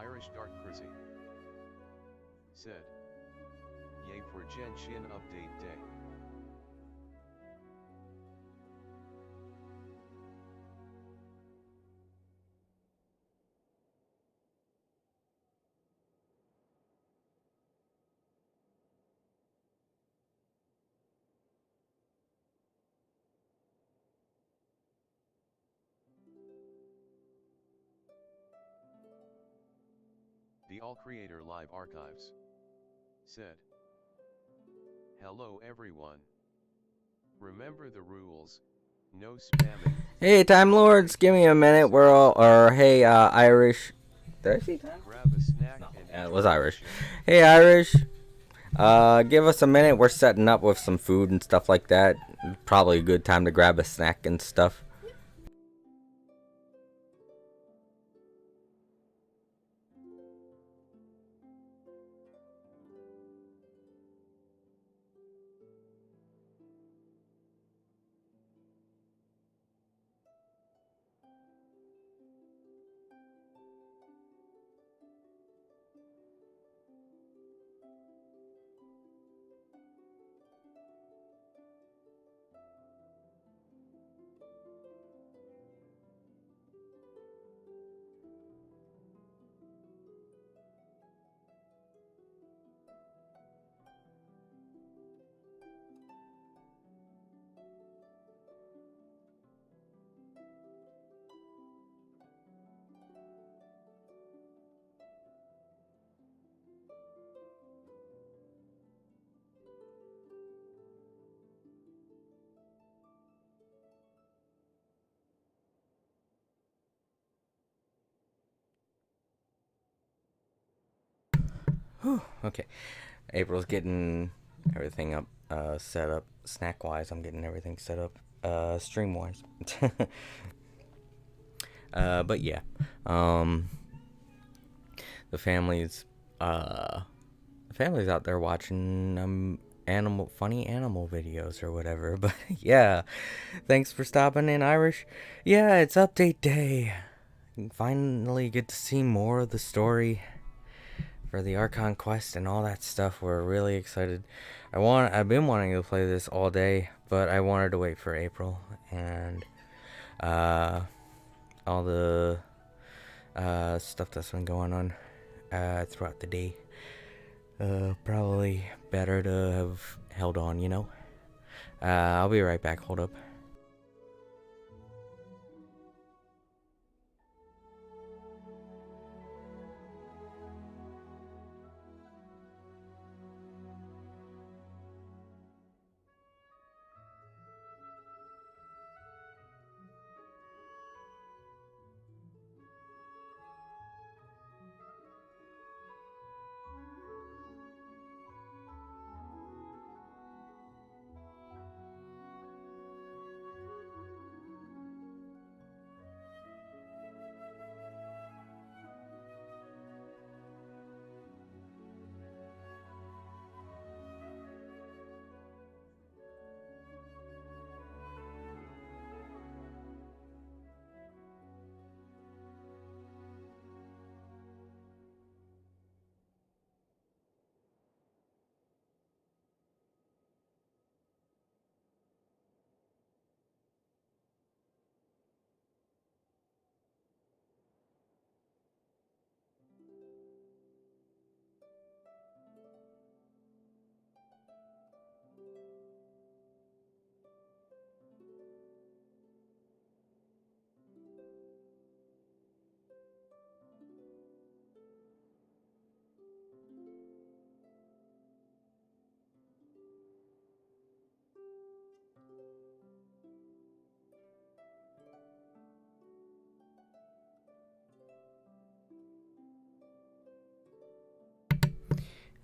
Irish Dark Chrissy said, "Yay for Genshin update day." The All Creator Live Archives said, "Hello everyone. Remember the rules, no spamming." Hey, Time Lords, give me a minute. We're all, or hey, Irish. Did I see Time? Grab a snack No, and yeah, it enjoy was the Irish. show. Hey, Irish. Give us a minute. We're setting up with some food and stuff like that. Probably a good time to grab a snack and stuff. Whew, okay. April's getting everything up, set up. Snack wise, I'm getting everything set up, stream wise. But yeah. Um, the family's, uh, the family's out there watching, funny animal videos or whatever. But yeah, thanks for stopping in, Irish. Yeah, it's update day. Finally get to see more of the story for the Archon quest and all that stuff. We're really excited. I've been wanting to play this all day, but I wanted to wait for April and all the stuff that's been going on throughout the day. Probably better to have held on, you know. I'll be right back. Hold up.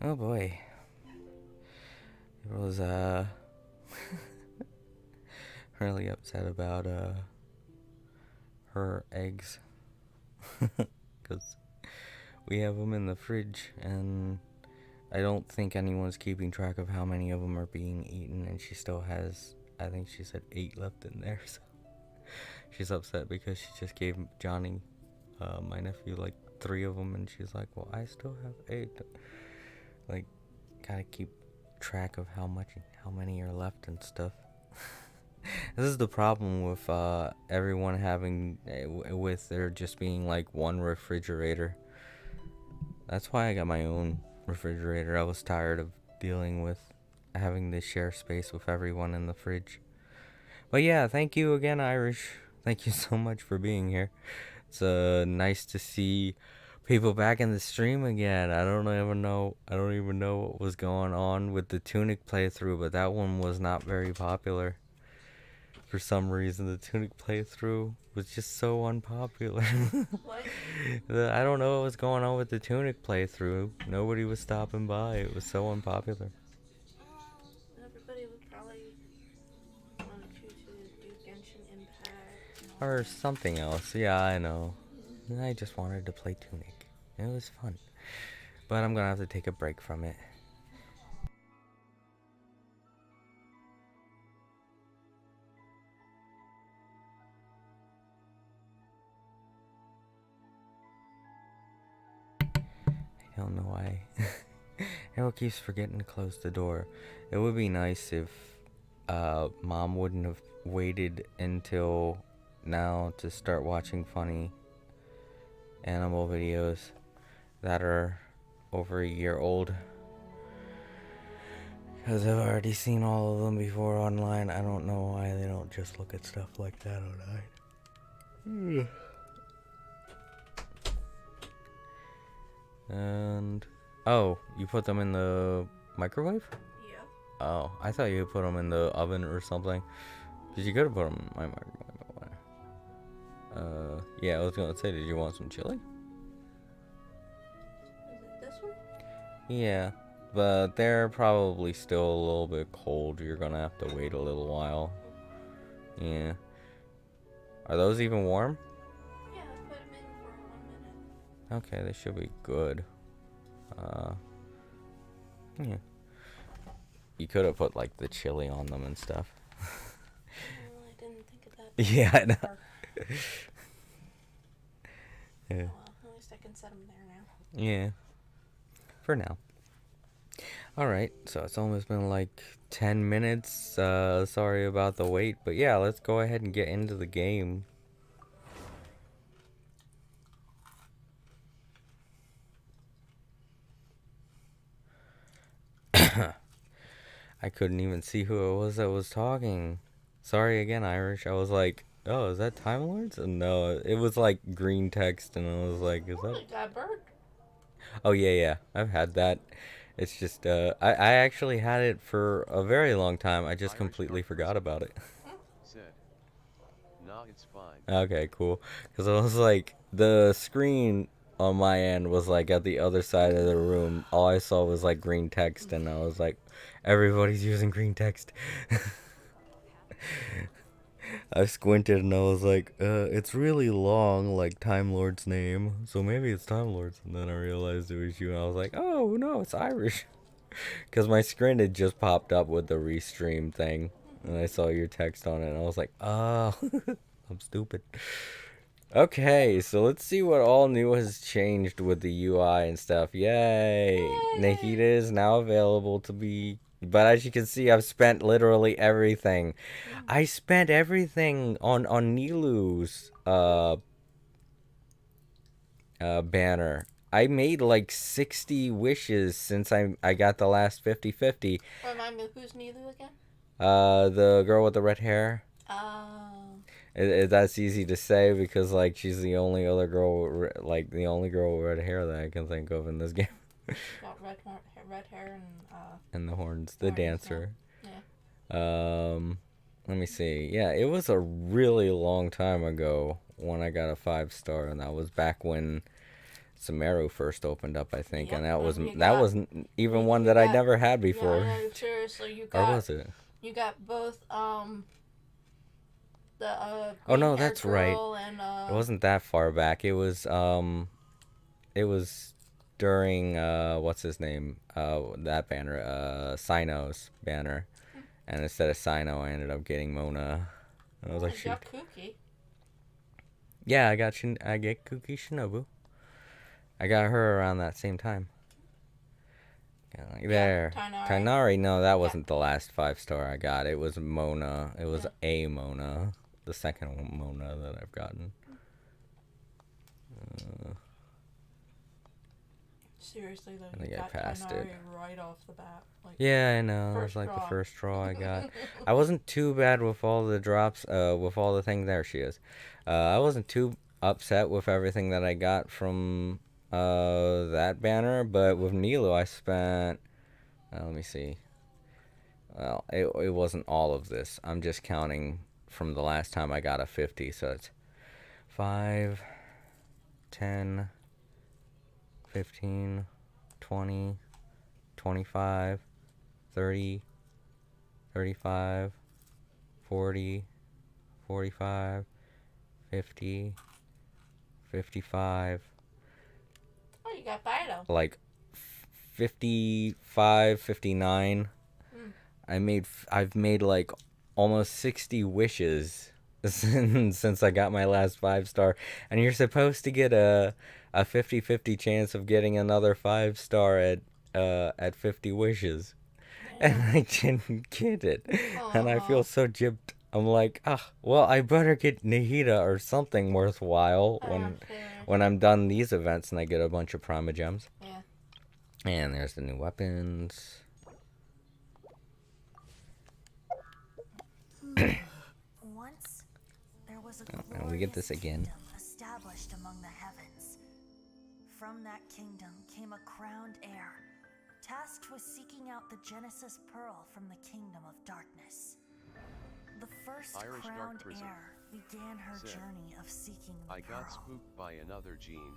Oh boy. It was really upset about her eggs because we have them in the fridge and I don't think anyone's keeping track of how many of them are being eaten, and she still has, I think she said 8 left in there. So she's upset because she just gave Johnny, my nephew, like 3 of them, and she's like, well, I still have 8. Like, gotta keep track of how many are left and stuff. This is the problem with everyone having, with there just being like one refrigerator. That's why I got my own refrigerator. I was tired of dealing with having to share space with everyone in the fridge. But yeah, thank you again, Irish. Thank you so much for being here. It's nice to see people back in the stream again. I don't even know what was going on with the Tunic playthrough, but that one was not very popular. For some reason, the Tunic playthrough was just so unpopular. What? I don't know what was going on with the Tunic playthrough. Nobody was stopping by. It was so unpopular. Everybody would probably want you to do Genshin Impact. Or something else. Yeah, I know. I just wanted to play Tunic. It was fun. But I'm gonna have to take a break from it. I don't know why. Errol keeps forgetting to close the door. It would be nice if Mom wouldn't have waited until now to start watching funny animal videos that are over a year old. Because I've already seen all of them before online. I don't know why they don't just look at stuff like that online. And oh, you put them in the microwave? Yeah. Oh, I thought you put them in the oven or something. Because you could have put them in my microwave. Yeah, I was gonna say, did you want some chili? Is it this one? Yeah, but they're probably still a little bit cold. You're gonna have to wait a little while. Yeah. Are those even warm? Yeah, I put them in for 1 minute. Okay, they should be good. Yeah. You could have put like the chili on them and stuff. Well, I didn't think of that. Yeah, I know. Oh, Yeah. well, at least I can set them there now. Yeah. For now. Alright, so it's almost been like 10 minutes. Sorry about the wait. But yeah, let's go ahead and get into the game. I couldn't even see who it was that was talking. Sorry again, Irish. I was like, oh, is that Time Lords? And no, it was like green text, and I was like, is Oh, that... I got a bird. Oh, yeah, I've had that. It's just, I actually had it for a very long time. I just completely forgot about it. Said. Nah, it's fine. Okay, cool. Because I was like, the screen on my end was like at the other side of the room. All I saw was like green text, and I was like, everybody's using green text. I squinted and I was like, it's really long, like Time Lord's name, so maybe it's Time Lord's. And then I realized it was you, and I was like, oh no, it's Irish. Because my screen had just popped up with the restream thing, and I saw your text on it, and I was like, oh, I'm stupid. Okay, so let's see what all new has changed with the UI and stuff. Yay! Nahida is now available to be... But as you can see, I've spent literally everything. I spent everything on Nilu's banner. I made like 60 wishes since I got the last 50-50. Remind me, who's Nilu again? The girl with the red hair. Oh. That's easy to say because like she's the only other girl with the only girl with red hair that I can think of in this game. Got red hair and the horns, the horns, dancer. Yeah. Let me see. Yeah, it was a really long time ago when I got a 5-star, and that was back when Sumeru first opened up, I think, Yep, and that got, wasn't even one that I never had before. Yeah, no, seriously, you got. Or was it? You got both the Oh no, green hair that's right. girl and It wasn't that far back. It was during what's his name? That banner, Sino's banner. And instead of Sino, I ended up getting Mona. And I was like, you shoot. got Kooky. Yeah, I get Kuki Shinobu. I got her around that same time. Like there. Tighnari. Tighnari, no, that wasn't the last 5-star I got. It was Mona. It was a Mona. The second Mona that I've gotten. Seriously though, I think you I got passed Tighnari it. right off the bat. Like, Yeah, I know. It was like the first draw I got. I wasn't too bad with all the drops, with all the things. There she is. I wasn't too upset with everything that I got from that banner, but with Nilo I spent, let me see. Well, it wasn't all of this. I'm just counting from the last time I got a 50, so it's 5, 10, 15, 20, 25, 30, 35, 40, 45, 50, 55. Oh, you got Fido. Like 55, 59. I've made like almost 60 wishes since I got my last 5-star, and you're supposed to get a 50-50 chance of getting another 5-star at 50 wishes. And I didn't get it. And I feel so gypped. I'm like, well, I better get Nahida or something worthwhile when I'm done these events and I get a bunch of Prima Gems. Yeah. And there's the new weapons. Once there was a And we get this again. kingdom established among the heavens. From that kingdom came a crowned heir, tasked with seeking out the Genesis Pearl from the kingdom of darkness. The first Irish Dark crowned Prison heir began her said, journey of seeking the I got pearl. spooked by another gene.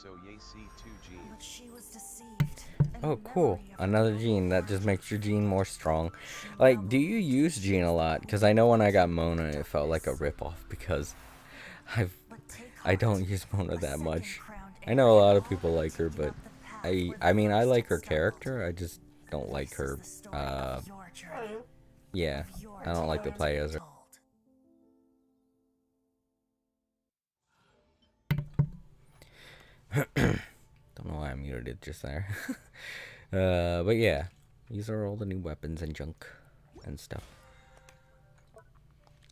So yay see 2 gene. But she was deceived. and Oh, the cool. memory of her Another noble gene that heart just makes your gene more strong. she Like, now do you use gene a lot? Because I know when I got Mona, it felt like a ripoff because But take I heart. don't use A Mona that second much. crowned I heir know a lot had of people already like her, taken but up the path where I the mean, I first like her had stumbled. character. I just don't like This her. is the story of your journey, Yeah, of your I don't like to tale play as her. told. Don't know why I muted it just there. But yeah, these are all the new weapons and junk and stuff.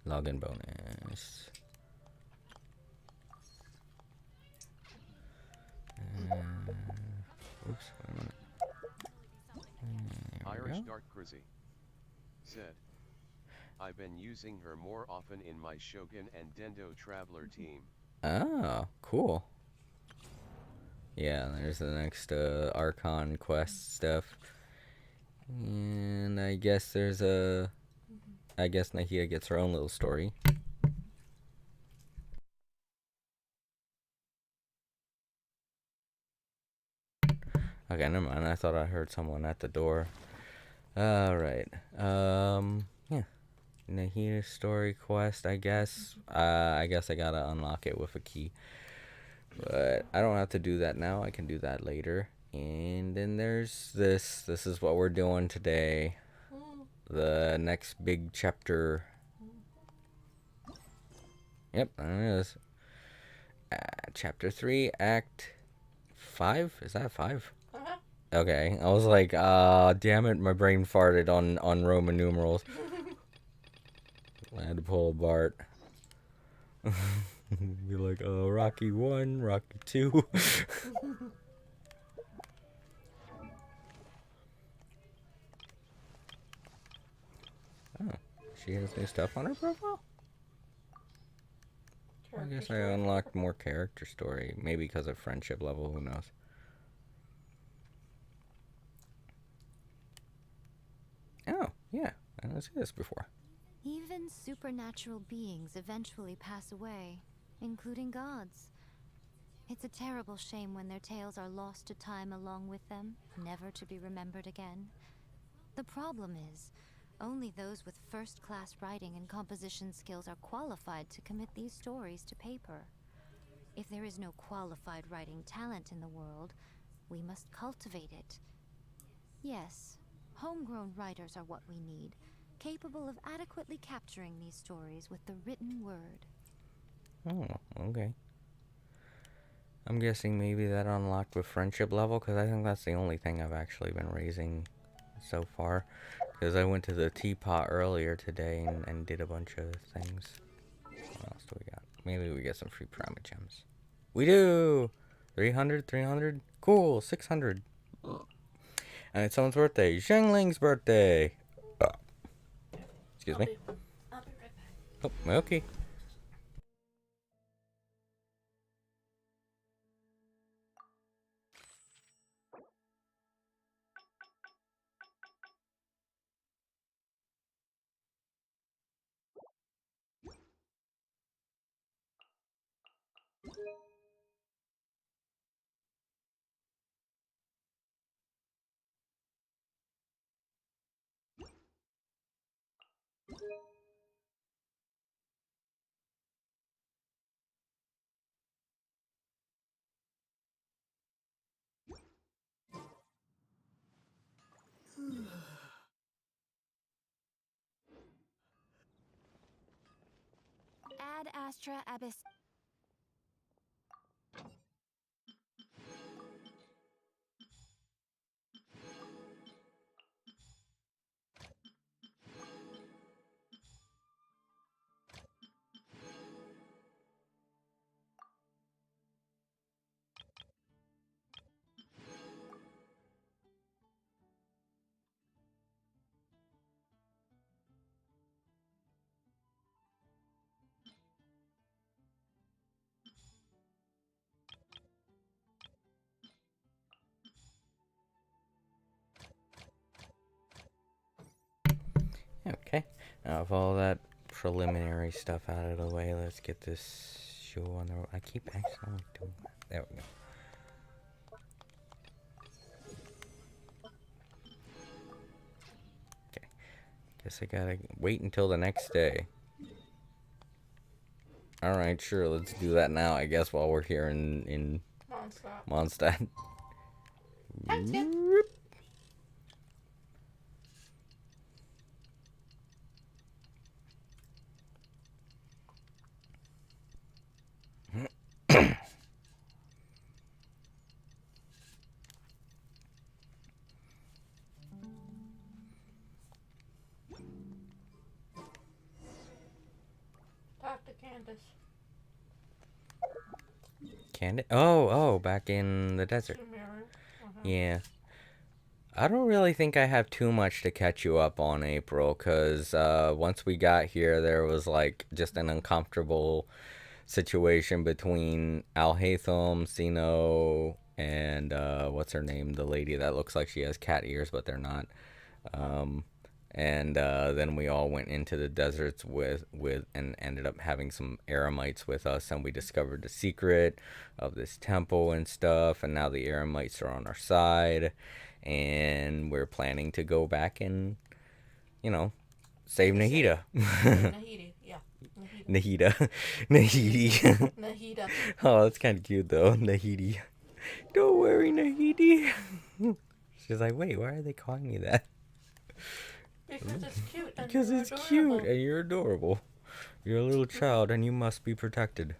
Login bonus. Oops, wait a minute. There we Irish go. Dark Crizzy said, I've been using her more often in my Shogun and Dendo Traveler team. Oh, cool. Yeah, there's the next Archon quest stuff. And I guess there's I guess Nahida gets her own little story. Okay, never mind. I thought I heard someone at the door. Alright. Yeah. Nahida's story quest, I guess. I guess I gotta unlock it with a key. But I don't have to do that now. I can do that later. And then there's this. This is what we're doing today. The next big chapter. Yep, there it is. Chapter 3, Act 5? Is that 5? Okay, I was like, damn it, my brain farted on Roman numerals. I had to pull a Bart. Be like, Rocky 1, Rocky 2. Oh, she has new stuff on her profile? I guess I unlocked more character story. Maybe because of friendship level, who knows. Oh, yeah, I didn't see this before. Even supernatural beings eventually pass away, including gods. It's a terrible shame when their tales are lost to time along with them, never to be remembered again. The problem is, only those with first-class writing and composition skills are qualified to commit these stories to paper. If there is no qualified writing talent in the world, we must cultivate it. Yes, homegrown writers are what we need, capable of adequately capturing these stories with the written word. Oh, okay. I'm guessing maybe that unlocked with friendship level, because I think that's the only thing I've actually been raising so far. Because I went to the teapot earlier today and did a bunch of things. What else do we got? Maybe we get some free prima gems. We do! 300, 300. Cool, 600. And it's someone's birthday. Zhengling's birthday. Excuse me. I'll be right back. Oh, okay. Ad Astra Abyss. Okay. Now, with all that preliminary stuff out of the way, let's get this show on the road. I keep accidentally doing that. There we go. Okay. Guess I gotta wait until the next day. Alright, sure, let's do that now, I guess, while we're here in Mondstadt. Sounds good. Talk to Candace. Candy? Oh, back in the desert. Yeah. I don't really think I have too much to catch you up on, April, because once we got here, there was, like, just an uncomfortable situation between Al-Haytham, Sino, and, what's her name? The lady that looks like she has cat ears, but they're not. And then we all went into the deserts with and ended up having some Eremites with us, and we discovered the secret of this temple and stuff, and now the Eremites are on our side, and we're planning to go back and, you know, save Nahida. Nahidi, yeah. Nahida. Nahidi. Nahida. Oh, that's kind of cute, though. Nahidi. Don't worry, Nahidi. She's like, wait, why are they calling me that? Because it's cute. And Because you're it's adorable. cute and you're adorable. You're a little child and you must be protected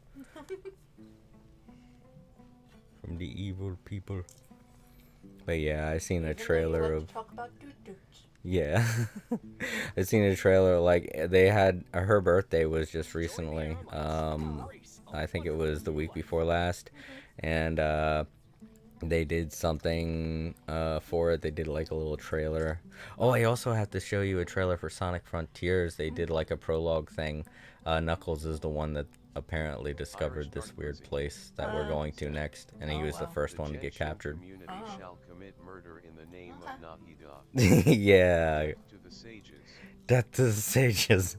from the evil people. But yeah, I seen a Even though you trailer like of to talk about doot-doots. yeah. I seen a trailer like they had her birthday was just recently. I think it was the week before last, and they did something for it. They did like a little trailer. Oh, I also have to show you a trailer for Sonic Frontiers. They did like a prologue thing. Knuckles is the one that apparently discovered this weird place that we're going to next, and he was the first one to get captured. Community shall commit murder in the name of Nahida. Yeah, To the sages. death to the sages.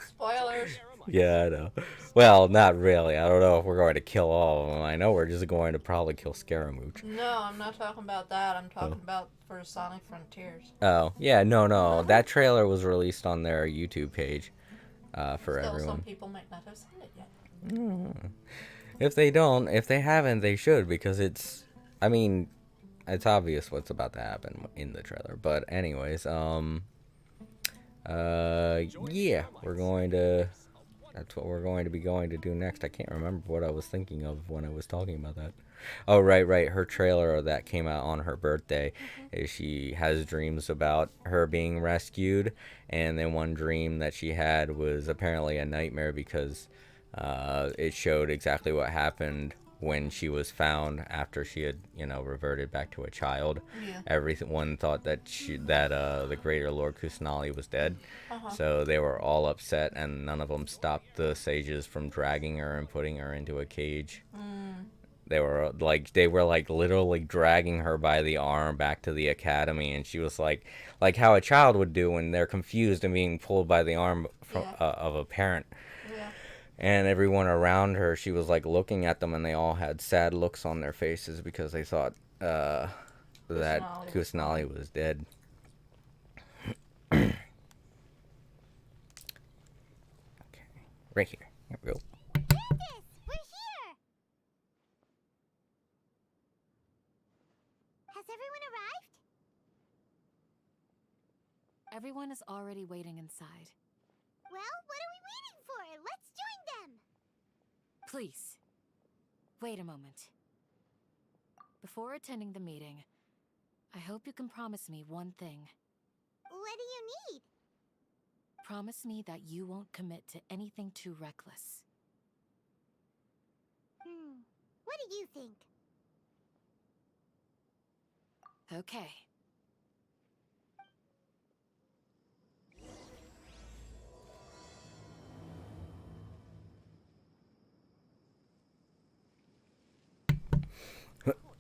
Spoilers. Yeah, I know. Well, not really. I don't know if we're going to kill all of them. I know we're just going to probably kill Scaramouche. No, I'm not talking about that. I'm talking about for Sonic Frontiers. Oh, yeah, no. That trailer was released on their YouTube page for Still, everyone. some people might not have seen it yet. If they haven't, they should, because it's obvious what's about to happen in the trailer. But anyways, yeah, we're going to That's what we're going to be going to do next. I can't remember what I was thinking of when I was talking about that. Oh, right. Her trailer that came out on her birthday is she has dreams about her being rescued, and then one dream that she had was apparently a nightmare because it showed exactly what happened when she was found after she had, reverted back to a child. Yeah. Everyone thought that the greater Lord Kusanali was dead. Uh-huh. So they were all upset, and none of them stopped the sages from dragging her and putting her into a cage. They were like literally dragging her by the arm back to the academy, and she was like how a child would do when they're confused and being pulled by the arm from, of a parent. Yeah. And everyone around her, she was like looking at them, and they all had sad looks on their faces because they thought that Kusanali was dead. Okay, right here. Here we go. Candace, we're here! Has everyone arrived? Everyone is already waiting inside. Well, what are we waiting for? Let's join them! Please, wait a moment. Before attending the meeting, I hope you can promise me one thing. What do you need? Promise me that you won't commit to anything too reckless. What do you think? Okay.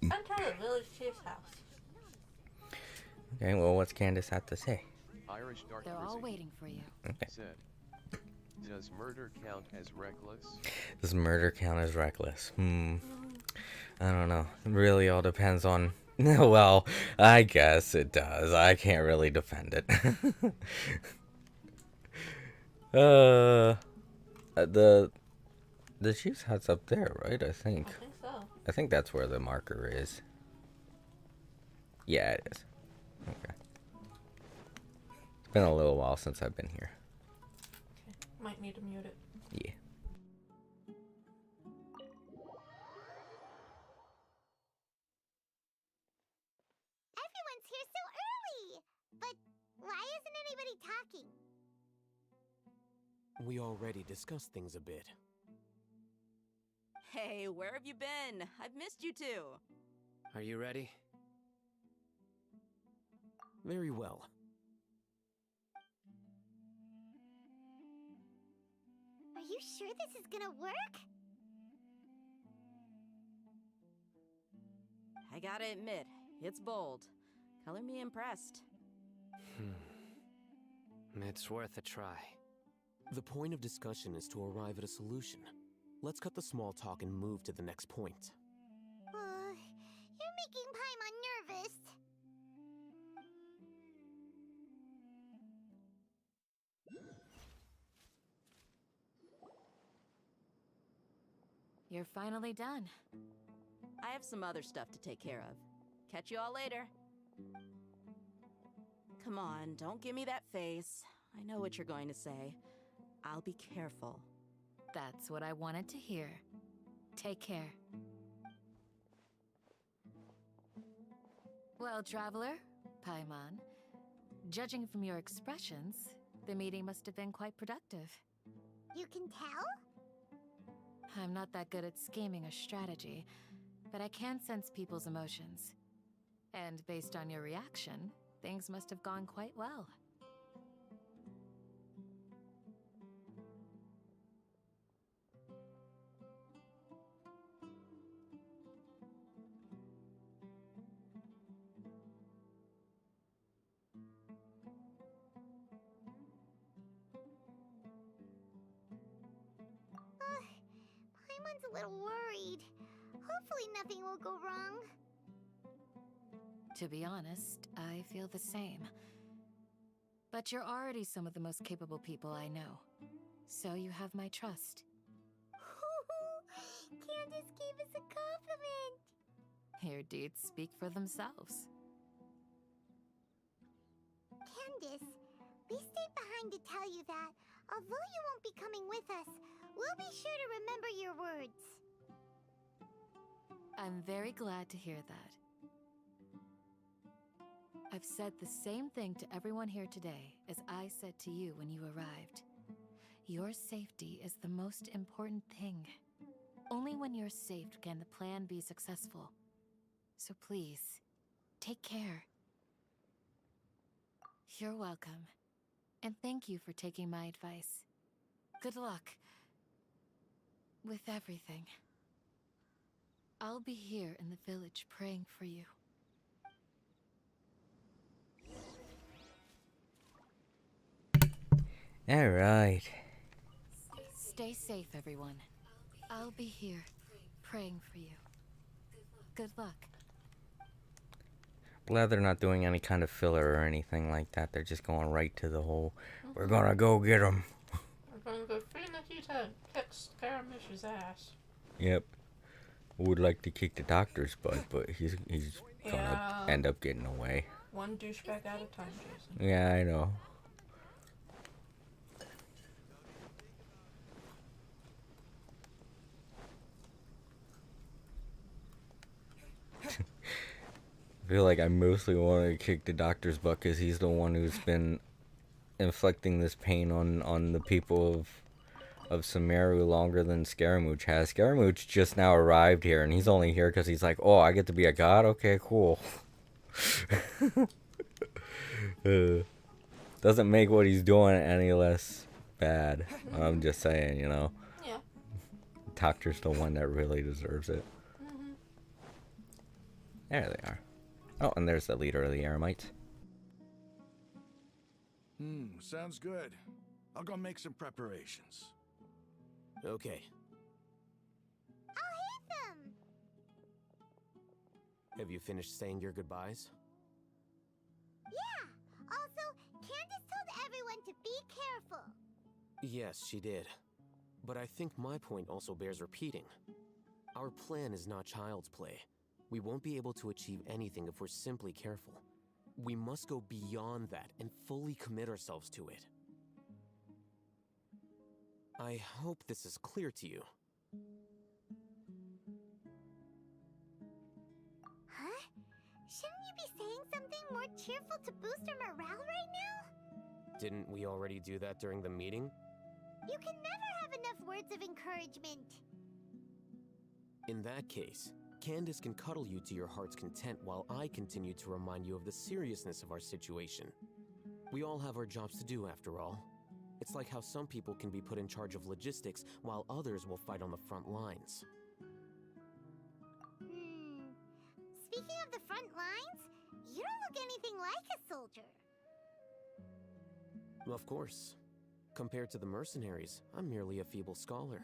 Enter the village chief's house. Okay, well, what's Candace have to say? Irish Dark They're all Wizard waiting for you. Okay. said, does murder count as reckless? Does murder count as reckless? I don't know. It really all depends on... Well, I guess it does. I can't really defend it. The chief's hut's up there, right? I think. I think so. I think that's where the marker is. Yeah, it is. Okay. It's been a little while since I've been here. Okay. Might need to mute it. Yeah. Everyone's here so early! But why isn't anybody talking? We already discussed things a bit. Hey, where have you been? I've missed you too. Are you ready? Very well. Are you sure this is gonna work? I gotta admit, it's bold. Color me impressed. It's worth a try. The point of discussion is to arrive at a solution. Let's cut the small talk and move to the next point. You're making Paimon nervous. You're finally done. I have some other stuff to take care of. Catch you all later. Come on, don't give me that face. I know what you're going to say. I'll be careful. That's what I wanted to hear. Take care. Well, traveler, Paimon, judging from your expressions, the meeting must have been quite productive. You can tell? I'm not that good at scheming or strategy, but I can sense people's emotions. And based on your reaction, things must have gone quite well. Paimon's a little worried. Hopefully nothing will go wrong. To be honest, I feel the same. But you're already some of the most capable people I know. So you have my trust. Candace gave us a compliment. Your deeds speak for themselves. Candace, we stayed behind to tell you that, Although you won't be coming with us, we'll be sure to remember your words. I'm very glad to hear that. I've said the same thing to everyone here today as I said to you when you arrived. Your safety is the most important thing. Only when you're safe can the plan be successful. So please, take care. You're welcome. And thank you for taking my advice. Good luck with everything. I'll be here in the village praying for you. Alright. Stay safe, everyone. I'll be here praying for you. Good luck. Glad they're not doing any kind of filler or anything like that. They're just going right to the whole, we're gonna go get him. We're going to go free Nikita and kick Scaramouche's ass. Yep. Would like to kick the doctor's butt, but he's gonna end up getting away. One douchebag at a time, Jason. Yeah, I know. I feel like I mostly want to kick the doctor's butt because he's the one who's been inflicting this pain on the people of Sumeru longer than Scaramouche has. Scaramouche just now arrived here, and he's only here because he's like, oh, I get to be a god? Okay, cool. Doesn't make what he's doing any less bad. I'm just saying, you know. Yeah. Doctor's the one that really deserves it. There they are. Oh, and there's the leader of the Eremites. Sounds good. I'll go make some preparations. Okay. I'll hit them! Have you finished saying your goodbyes? Yeah! Also, Candace told everyone to be careful. Yes, she did. But I think my point also bears repeating. Our plan is not child's play. We won't be able to achieve anything if we're simply careful. We must go beyond that and fully commit ourselves to it. I hope this is clear to you. Huh? Shouldn't you be saying something more cheerful to boost our morale right now? Didn't we already do that during the meeting? You can never have enough words of encouragement. In that case, Candace can cuddle you to your heart's content while I continue to remind you of the seriousness of our situation. We all have our jobs to do, after all. It's like how some people can be put in charge of logistics while others will fight on the front lines. Speaking of the front lines, you don't look anything like a soldier. Of course. Compared to the mercenaries, I'm merely a feeble scholar.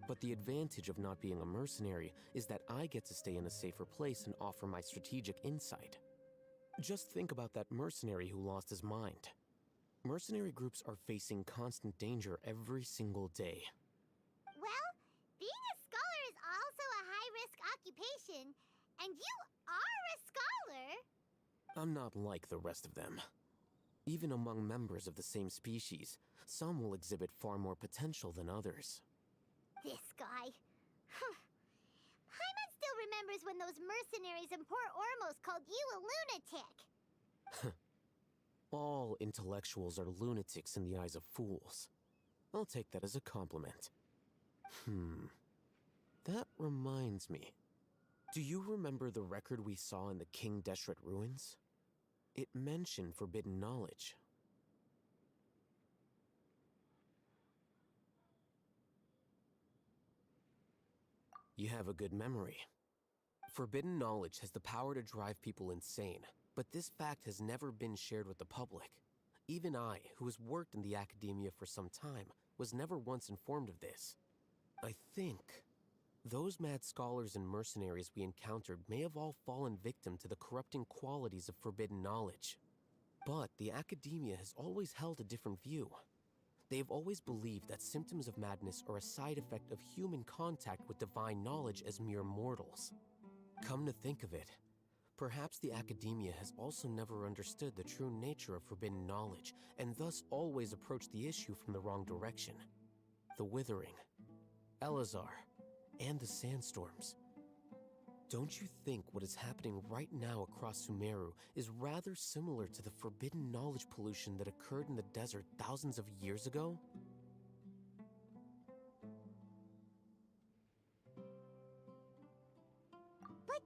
But the advantage of not being a mercenary is that I get to stay in a safer place and offer my strategic insight. Just think about that mercenary who lost his mind. Mercenary groups are facing constant danger every single day. Well, being a scholar is also a high-risk occupation, and you are a scholar! I'm not like the rest of them. Even among members of the same species, some will exhibit far more potential than others. This guy. Paimon still remembers when those mercenaries in Port Ormos called you a lunatic. All intellectuals are lunatics in the eyes of fools. I'll take that as a compliment. That reminds me. Do you remember the record we saw in the King Deshret ruins? It mentioned forbidden knowledge. You have a good memory. Forbidden knowledge has the power to drive people insane, but this fact has never been shared with the public. Even I, who has worked in the academia for some time, was never once informed of this. I think those mad scholars and mercenaries we encountered may have all fallen victim to the corrupting qualities of forbidden knowledge. But the academia has always held a different view. They have always believed that symptoms of madness are a side effect of human contact with divine knowledge as mere mortals. Come to think of it, Perhaps the academia has also never understood the true nature of forbidden knowledge, and thus always approached the issue from the wrong direction. The Withering, Elazar, and the Sandstorms. Don't you think what is happening right now across Sumeru is rather similar to the forbidden knowledge pollution that occurred in the desert thousands of years ago? But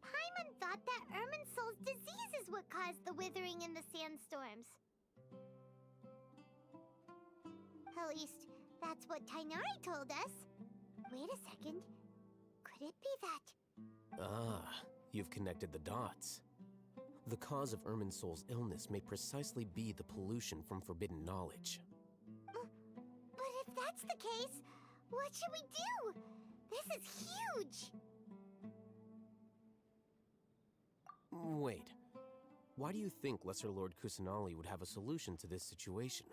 Paimon thought that Irminsul's disease is what caused the withering in the sandstorms. At least, that's what Tainari told us. Wait a second. Could it be that? Ah, you've connected the dots. The cause of Irminsul's illness may precisely be the pollution from forbidden knowledge. But if that's the case, what should we do? This is huge! Wait. Why do you think Lesser Lord Kusanali would have a solution to this situation?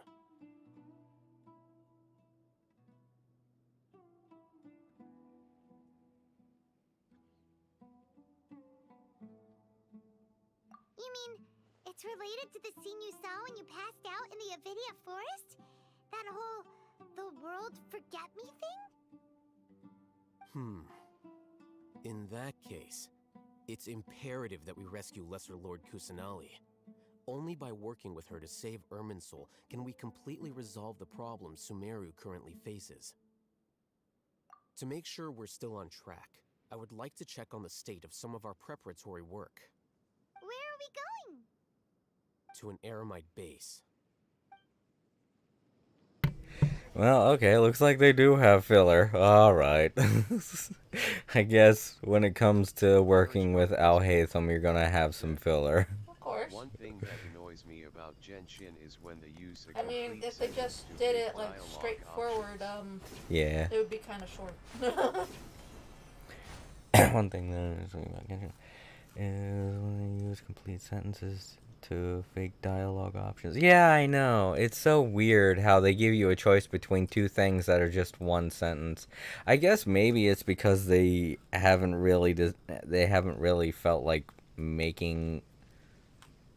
You mean, it's related to the scene you saw when you passed out in the Avidia forest? That whole, the world forget me thing? In that case, it's imperative that we rescue Lesser Lord Kusanali. Only by working with her to save Irminsul can we completely resolve the problems Sumeru currently faces. To make sure we're still on track, I would like to check on the state of some of our preparatory work. Where are we going? To an Eremite base. Well, okay, looks like they do have filler. Alright. I guess when it comes to working with Al-Haytham, you're gonna have some filler. Of course. One thing that annoys me about Genshin is when they use a I mean, complete if they sentence just to did give it like dialogue straightforward, options. Yeah. it would be kind of short. One thing that is about Genshin is when they use complete sentences to fake dialogue options. Yeah, I know. It's so weird how they give you a choice between two things that are just one sentence. I guess maybe it's because they haven't really felt like making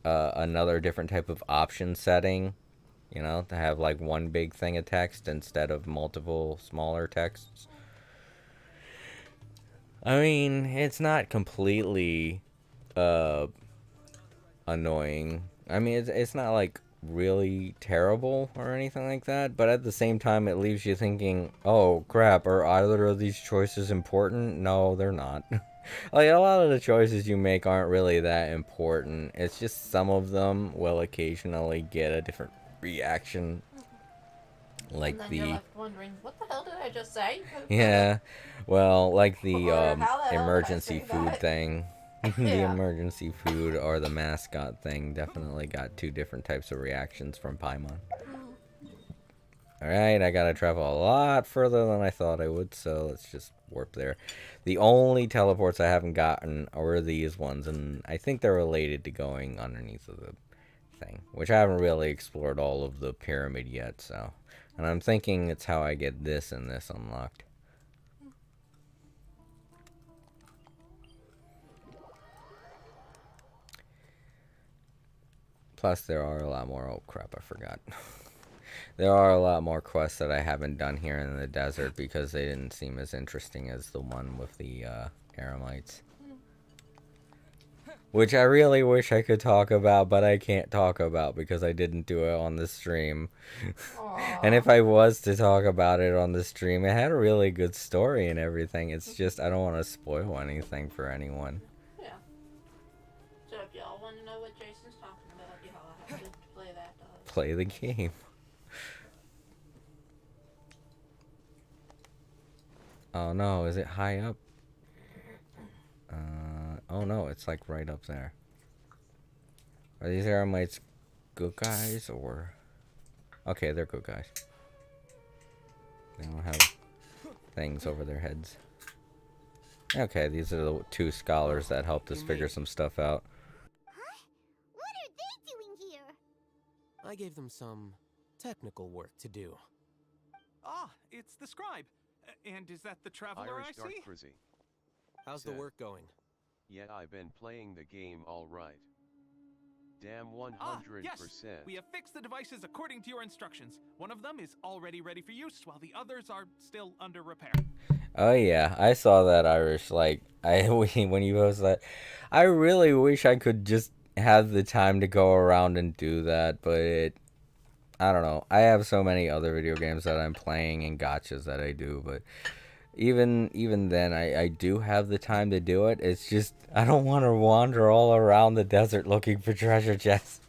another different type of option setting, you know, to have like one big thing of text instead of multiple smaller texts. I mean, it's not completely annoying. I mean, it's not like really terrible or anything like that, but at the same time it leaves you thinking, oh crap, are either of these choices important? No, they're not. Like, a lot of the choices you make aren't really that important. It's just some of them will occasionally get a different reaction. Like and then the you're left wondering, what the hell did I just say? yeah, well, like the Or how the hell did I emergency say food that? thing. The Yeah. emergency food or the mascot thing definitely got two different types of reactions from Paimon. Alright, I gotta travel a lot further than I thought I would, so let's just warp there. The only teleports I haven't gotten are these ones, and I think they're related to going underneath of the thing, which I haven't really explored all of the pyramid yet, so. And I'm thinking it's how I get this and this unlocked. Plus, there are a lot more. Oh crap, I forgot. There are a lot more quests that I haven't done here in the desert because they didn't seem as interesting as the one with the Eremites. Which I really wish I could talk about, but I can't talk about because I didn't do it on the stream. And if I was to talk about it on the stream, it had a really good story and everything. It's just I don't want to spoil anything for anyone. Yeah. So if y'all want to know what Jason's talking about, y'all have to play that. Play the game. Oh no, is it high up? Oh no, it's like right up there. Are these Eremites good guys or... Okay, they're good guys. They don't have things over their heads. Okay, these are the two scholars that helped us figure some stuff out. Huh? What are they doing here? I gave them some technical work to do. Ah, it's the scribe. And is that the traveler Irish I Dark see? Frizzy. How's the work going? Yeah, I've been playing the game alright. Damn 100%. Yes! We have fixed the devices according to your instructions. One of them is already ready for use, while the others are still under repair. Oh yeah, I saw that, Irish. Like when you post that, I really wish I could just have the time to go around and do that, but I don't know. I have so many other video games that I'm playing and gotchas that I do, but even then, I do have the time to do it. It's just I don't want to wander all around the desert looking for treasure chests.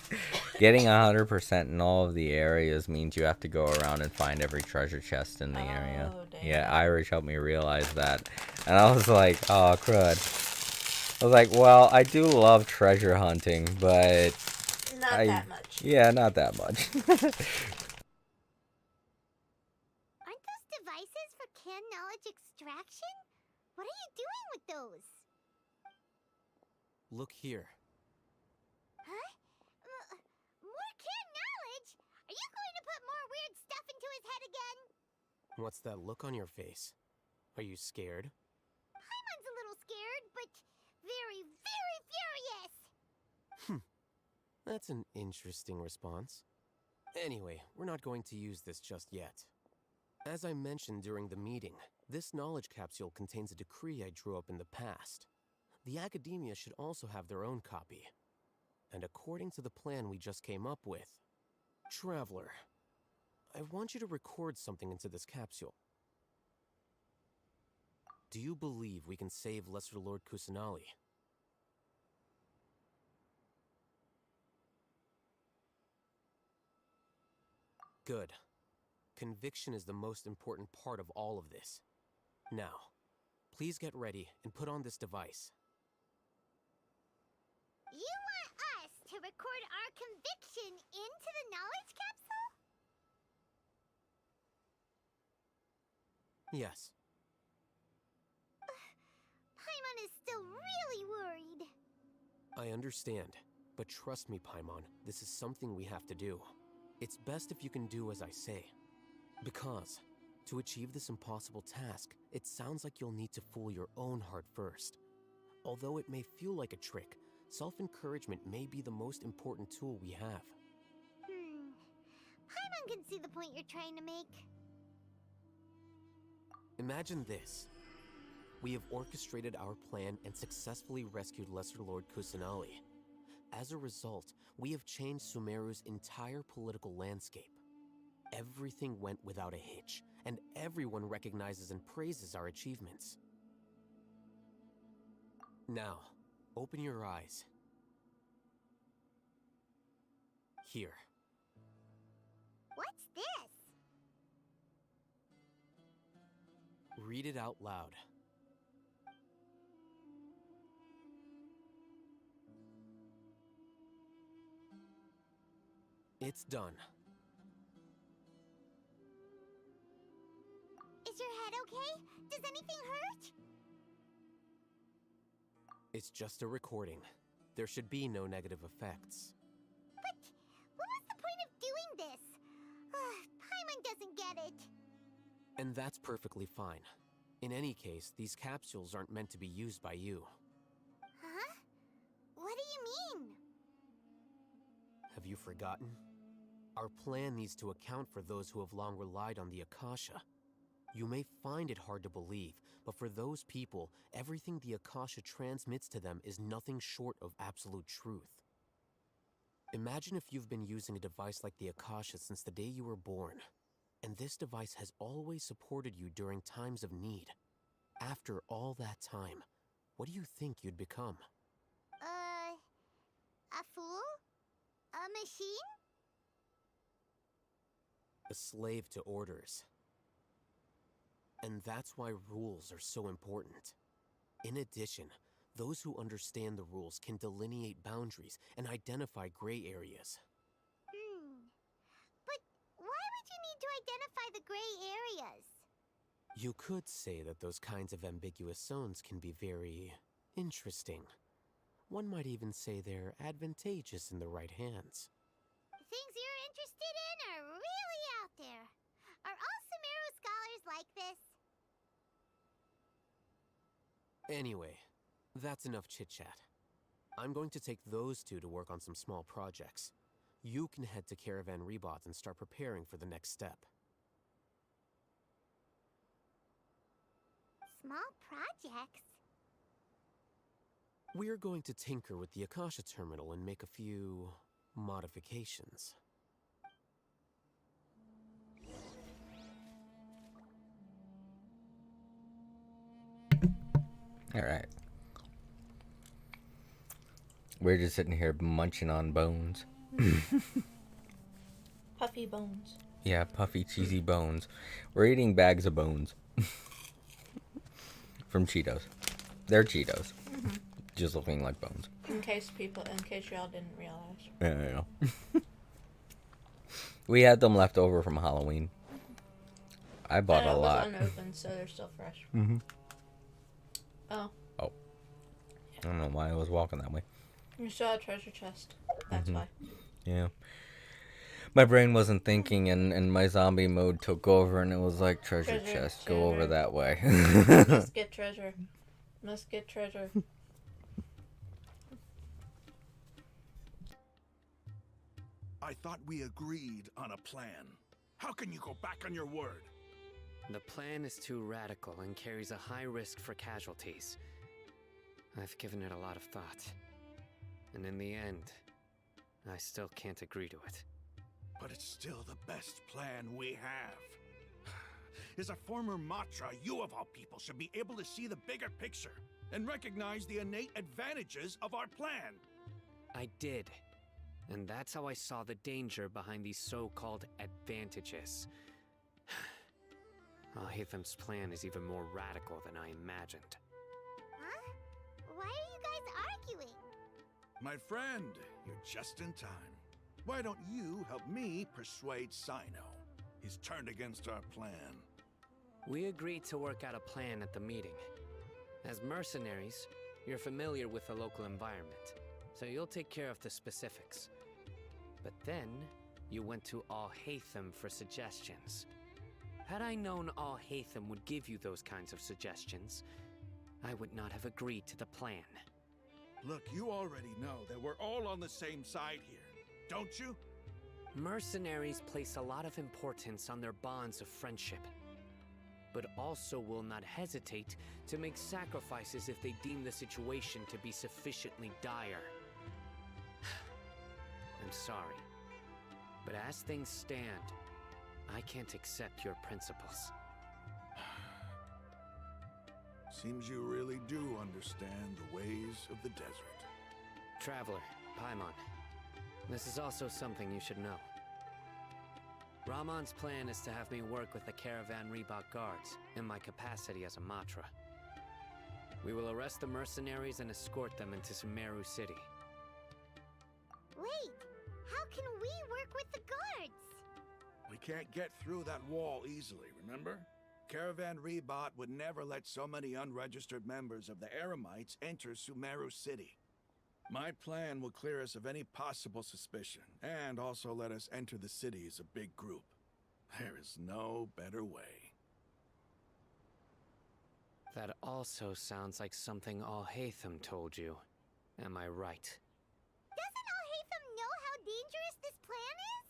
Getting 100% in all of the areas means you have to go around and find every treasure chest in the area. Damn. Yeah, Irish helped me realize that. And I was like, oh, crud. I was like, well, I do love treasure hunting, but... Not that much. Yeah, not that much. Aren't those devices for canned knowledge extraction? What are you doing with those? Look here. Huh? More canned knowledge? Are you going to put more weird stuff into his head again? What's that look on your face? Are you scared? Paimon's a little scared, but very, very furious! That's an interesting response. Anyway, we're not going to use this just yet. As I mentioned during the meeting, this knowledge capsule contains a decree I drew up in the past. The academia should also have their own copy. And according to the plan we just came up with, Traveler, I want you to record something into this capsule. Do you believe we can save Lesser Lord Kusanali? Good. Conviction is the most important part of all of this. Now, please get ready and put on this device. You want us to record our conviction into the knowledge capsule? Yes. Paimon is still really worried. I understand, but trust me, Paimon, this is something we have to do. It's best if you can do as I say. Because, to achieve this impossible task, it sounds like you'll need to fool your own heart first. Although it may feel like a trick, self-encouragement may be the most important tool we have. Paimon can see the point you're trying to make. Imagine this. We have orchestrated our plan and successfully rescued Lesser Lord Kusanali. As a result, we have changed Sumeru's entire political landscape. Everything went without a hitch, and everyone recognizes and praises our achievements. Now, open your eyes. Here. What's this? Read it out loud. It's done. Is your head okay? Does anything hurt? It's just a recording. There should be no negative effects. But what was the point of doing this? Paimon doesn't get it. And that's perfectly fine. In any case, these capsules aren't meant to be used by you. Huh? What do you mean? Have you forgotten? Our plan needs to account for those who have long relied on the Akasha. You may find it hard to believe, but for those people, everything the Akasha transmits to them is nothing short of absolute truth. Imagine if you've been using a device like the Akasha since the day you were born, and this device has always supported you during times of need. After all that time, what do you think you'd become? A fool? A machine? A slave to orders. And that's why rules are so important. In addition, those who understand the rules can delineate boundaries and identify gray areas. But why would you need to identify the gray areas? You could say that those kinds of ambiguous zones can be very interesting. One might even say they're advantageous in the right hands. Things you're interested in are really out there. Are all Sumeru scholars like this? Anyway, That's enough chit-chat. I'm going to take those two to work on some small projects. You can head to Caravan Rebot and start preparing for the next step. Small projects? We're going to tinker with the Akasha terminal and make a few modifications. Alright. We're just sitting here munching on bones. Puffy bones. Yeah, puffy, cheesy bones. We're eating bags of bones. From Cheetos. They're Cheetos. Mm-hmm. Just looking like bones. In case y'all didn't realize. Yeah. We had them left over from Halloween. I bought a lot. It was unopened, so they're still fresh. Mm-hmm. Oh. Oh. I don't know why I was walking that way. You saw a treasure chest. That's why. Yeah. My brain wasn't thinking, and my zombie mode took over, and it was like, treasure chest, go over that way. Must get treasure. Must get treasure. I thought we agreed on a plan. How can you go back on your word? The plan is too radical and carries a high risk for casualties. I've given it a lot of thought. And in the end, I still can't agree to it. But it's still the best plan we have. As a former Matra, you of all people should be able to see the bigger picture and recognize the innate advantages of our plan. I did. And that's how I saw the danger behind these so-called advantages. Al-Haytham's plan is even more radical than I imagined. Huh? Why are you guys arguing? My friend, you're just in time. Why don't you help me persuade Sino? He's turned against our plan. We agreed to work out a plan at the meeting. As mercenaries, you're familiar with the local environment, so you'll take care of the specifics. But then, you went to Al-Haytham for suggestions. Had I known Al-Haytham would give you those kinds of suggestions, I would not have agreed to the plan. Look, you already know that we're all on the same side here, don't you? Mercenaries place a lot of importance on their bonds of friendship, but also will not hesitate to make sacrifices if they deem the situation to be sufficiently dire. I'm sorry, but as things stand, I can't accept your principles. Seems you really do understand the ways of the desert. Traveler, Paimon, this is also something you should know. Rahman's plan is to have me work with the Caravan Rebot guards in my capacity as a Matra. We will arrest the mercenaries and escort them into Sumeru City. Wait, how can we work with the guards? We can't get through that wall easily, remember? Caravan Rebot would never let so many unregistered members of the Eremites enter Sumeru City. My plan will clear us of any possible suspicion, and also let us enter the city as a big group. There is no better way. That also sounds like something Al-Haytham told you. Am I right? Doesn't Al-Haytham know how dangerous this plan is?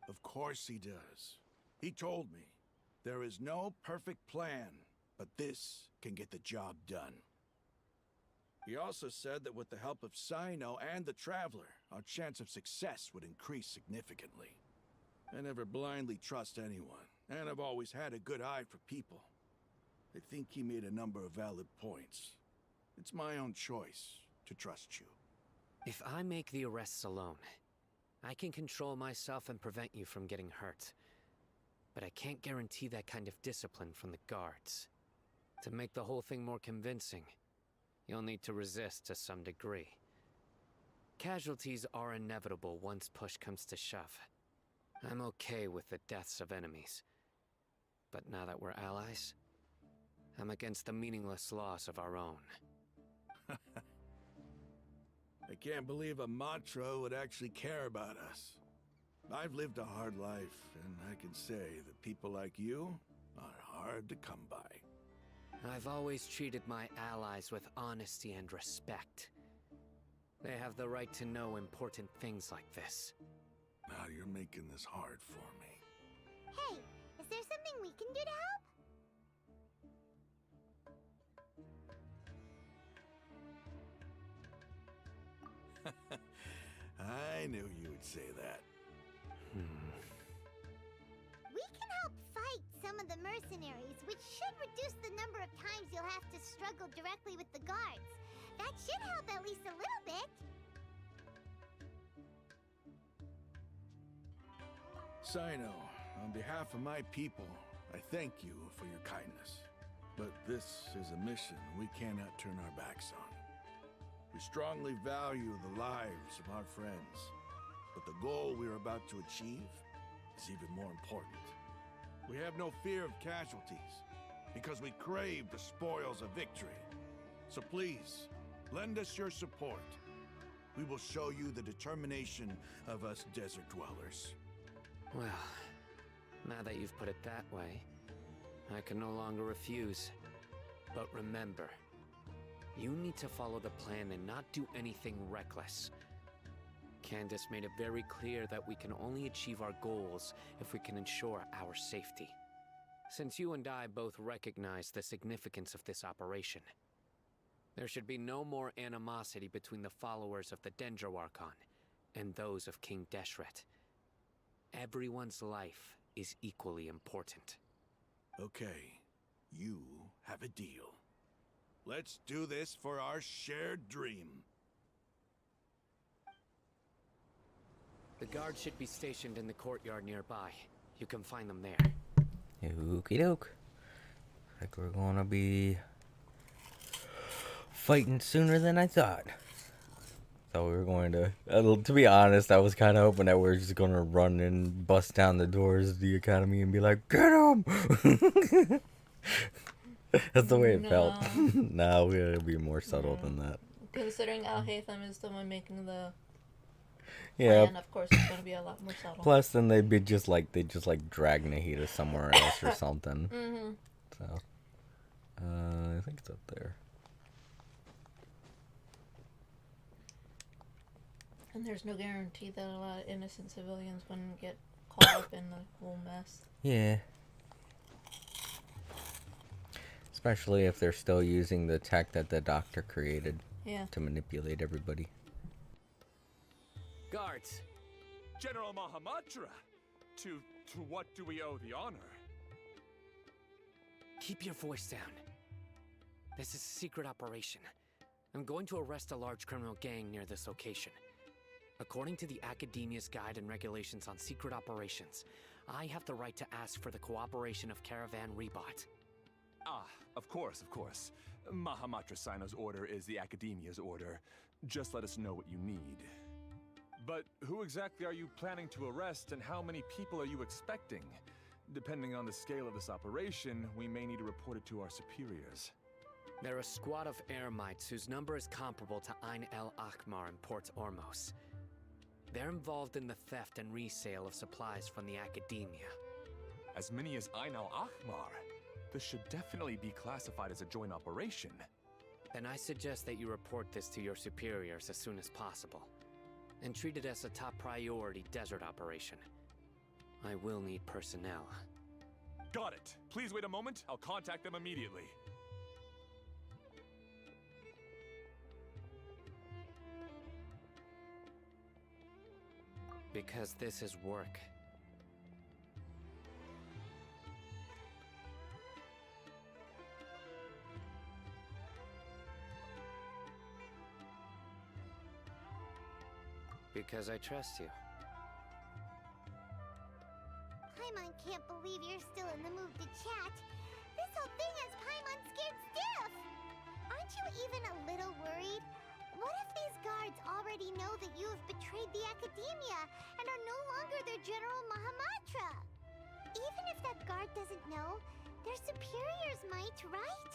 Of course he does. He told me, there is no perfect plan, but this can get the job done. He also said that with the help of Sino and the Traveler, our chance of success would increase significantly. I never blindly trust anyone, and I've always had a good eye for people. I think he made a number of valid points. It's my own choice to trust you. If I make the arrests alone, I can control myself and prevent you from getting hurt. But I can't guarantee that kind of discipline from the guards. To make the whole thing more convincing, you'll need to resist to some degree. Casualties are inevitable once push comes to shove. I'm okay with the deaths of enemies. But now that we're allies, I'm against the meaningless loss of our own. I can't believe a Matra would actually care about us. I've lived a hard life, and I can say that people like you are hard to come by. I've always treated my allies with honesty and respect. They have the right to know important things like this. Now you're making this hard for me. Hey, is there something we can do to help? I knew you would say that. We can help fight some of the mercenaries, which should reduce the number of times you'll have to struggle directly with the guards. That should help at least a little bit. Sino, on behalf of my people, I thank you for your kindness. But this is a mission we cannot turn our backs on. We strongly value the lives of our friends, but the goal we are about to achieve is even more important. We have no fear of casualties, because we crave the spoils of victory. So please, lend us your support. We will show you the determination of us desert dwellers. Well, now that you've put it that way, I can no longer refuse. But remember, you need to follow the plan and not do anything reckless. Candace made it very clear that we can only achieve our goals if we can ensure our safety. Since you and I both recognize the significance of this operation, there should be no more animosity between the followers of the Dendroarchon and those of King Deshret. Everyone's life is equally important. Okay, you have a deal. Let's do this for our shared dream. The guards should be stationed in the courtyard nearby. You can find them there. Okie doke. Like we're gonna be fighting sooner than I thought. Thought we were going to be honest, I was kind of hoping that we were just gonna run and bust down the doors of the academy and be like, get him! That's the way it felt. Nah, we gotta be more subtle than that. Considering Al Haytham is the one making the Yeah. plan, of course it's gonna be a lot more subtle. Plus, then they'd just drag Nahida somewhere else or something. Mm-hmm. So, I think it's up there. And there's no guarantee that a lot of innocent civilians wouldn't get caught up in the whole mess. Yeah. Especially if they're still using the tech that the doctor created to manipulate everybody. Guards! General Mahamatra! To what do we owe the honor? Keep your voice down. This is a secret operation. I'm going to arrest a large criminal gang near this location. According to the Academia's Guide and Regulations on Secret Operations, I have the right to ask for the cooperation of Caravan Rebot. Ah, of course, of course. Mahamatra Sino's order is the Academia's order. Just let us know what you need. But who exactly are you planning to arrest, and how many people are you expecting? Depending on the scale of this operation, we may need to report it to our superiors. They're a squad of Eremites whose number is comparable to Ain el Akhmar in Port Ormos. They're involved in the theft and resale of supplies from the Academia. As many as Ain el Akhmar? This should definitely be classified as a joint operation. Then I suggest that you report this to your superiors as soon as possible, and treat it as a top priority desert operation. I will need personnel. Got it. Please wait a moment. I'll contact them immediately. Because this is work. Because I trust you. Paimon can't believe you're still in the mood to chat. This whole thing has Paimon scared stiff. Aren't you even a little worried? What if these guards already know that you have betrayed the Academia and are no longer their General Mahamatra? Even if that guard doesn't know, their superiors might, right?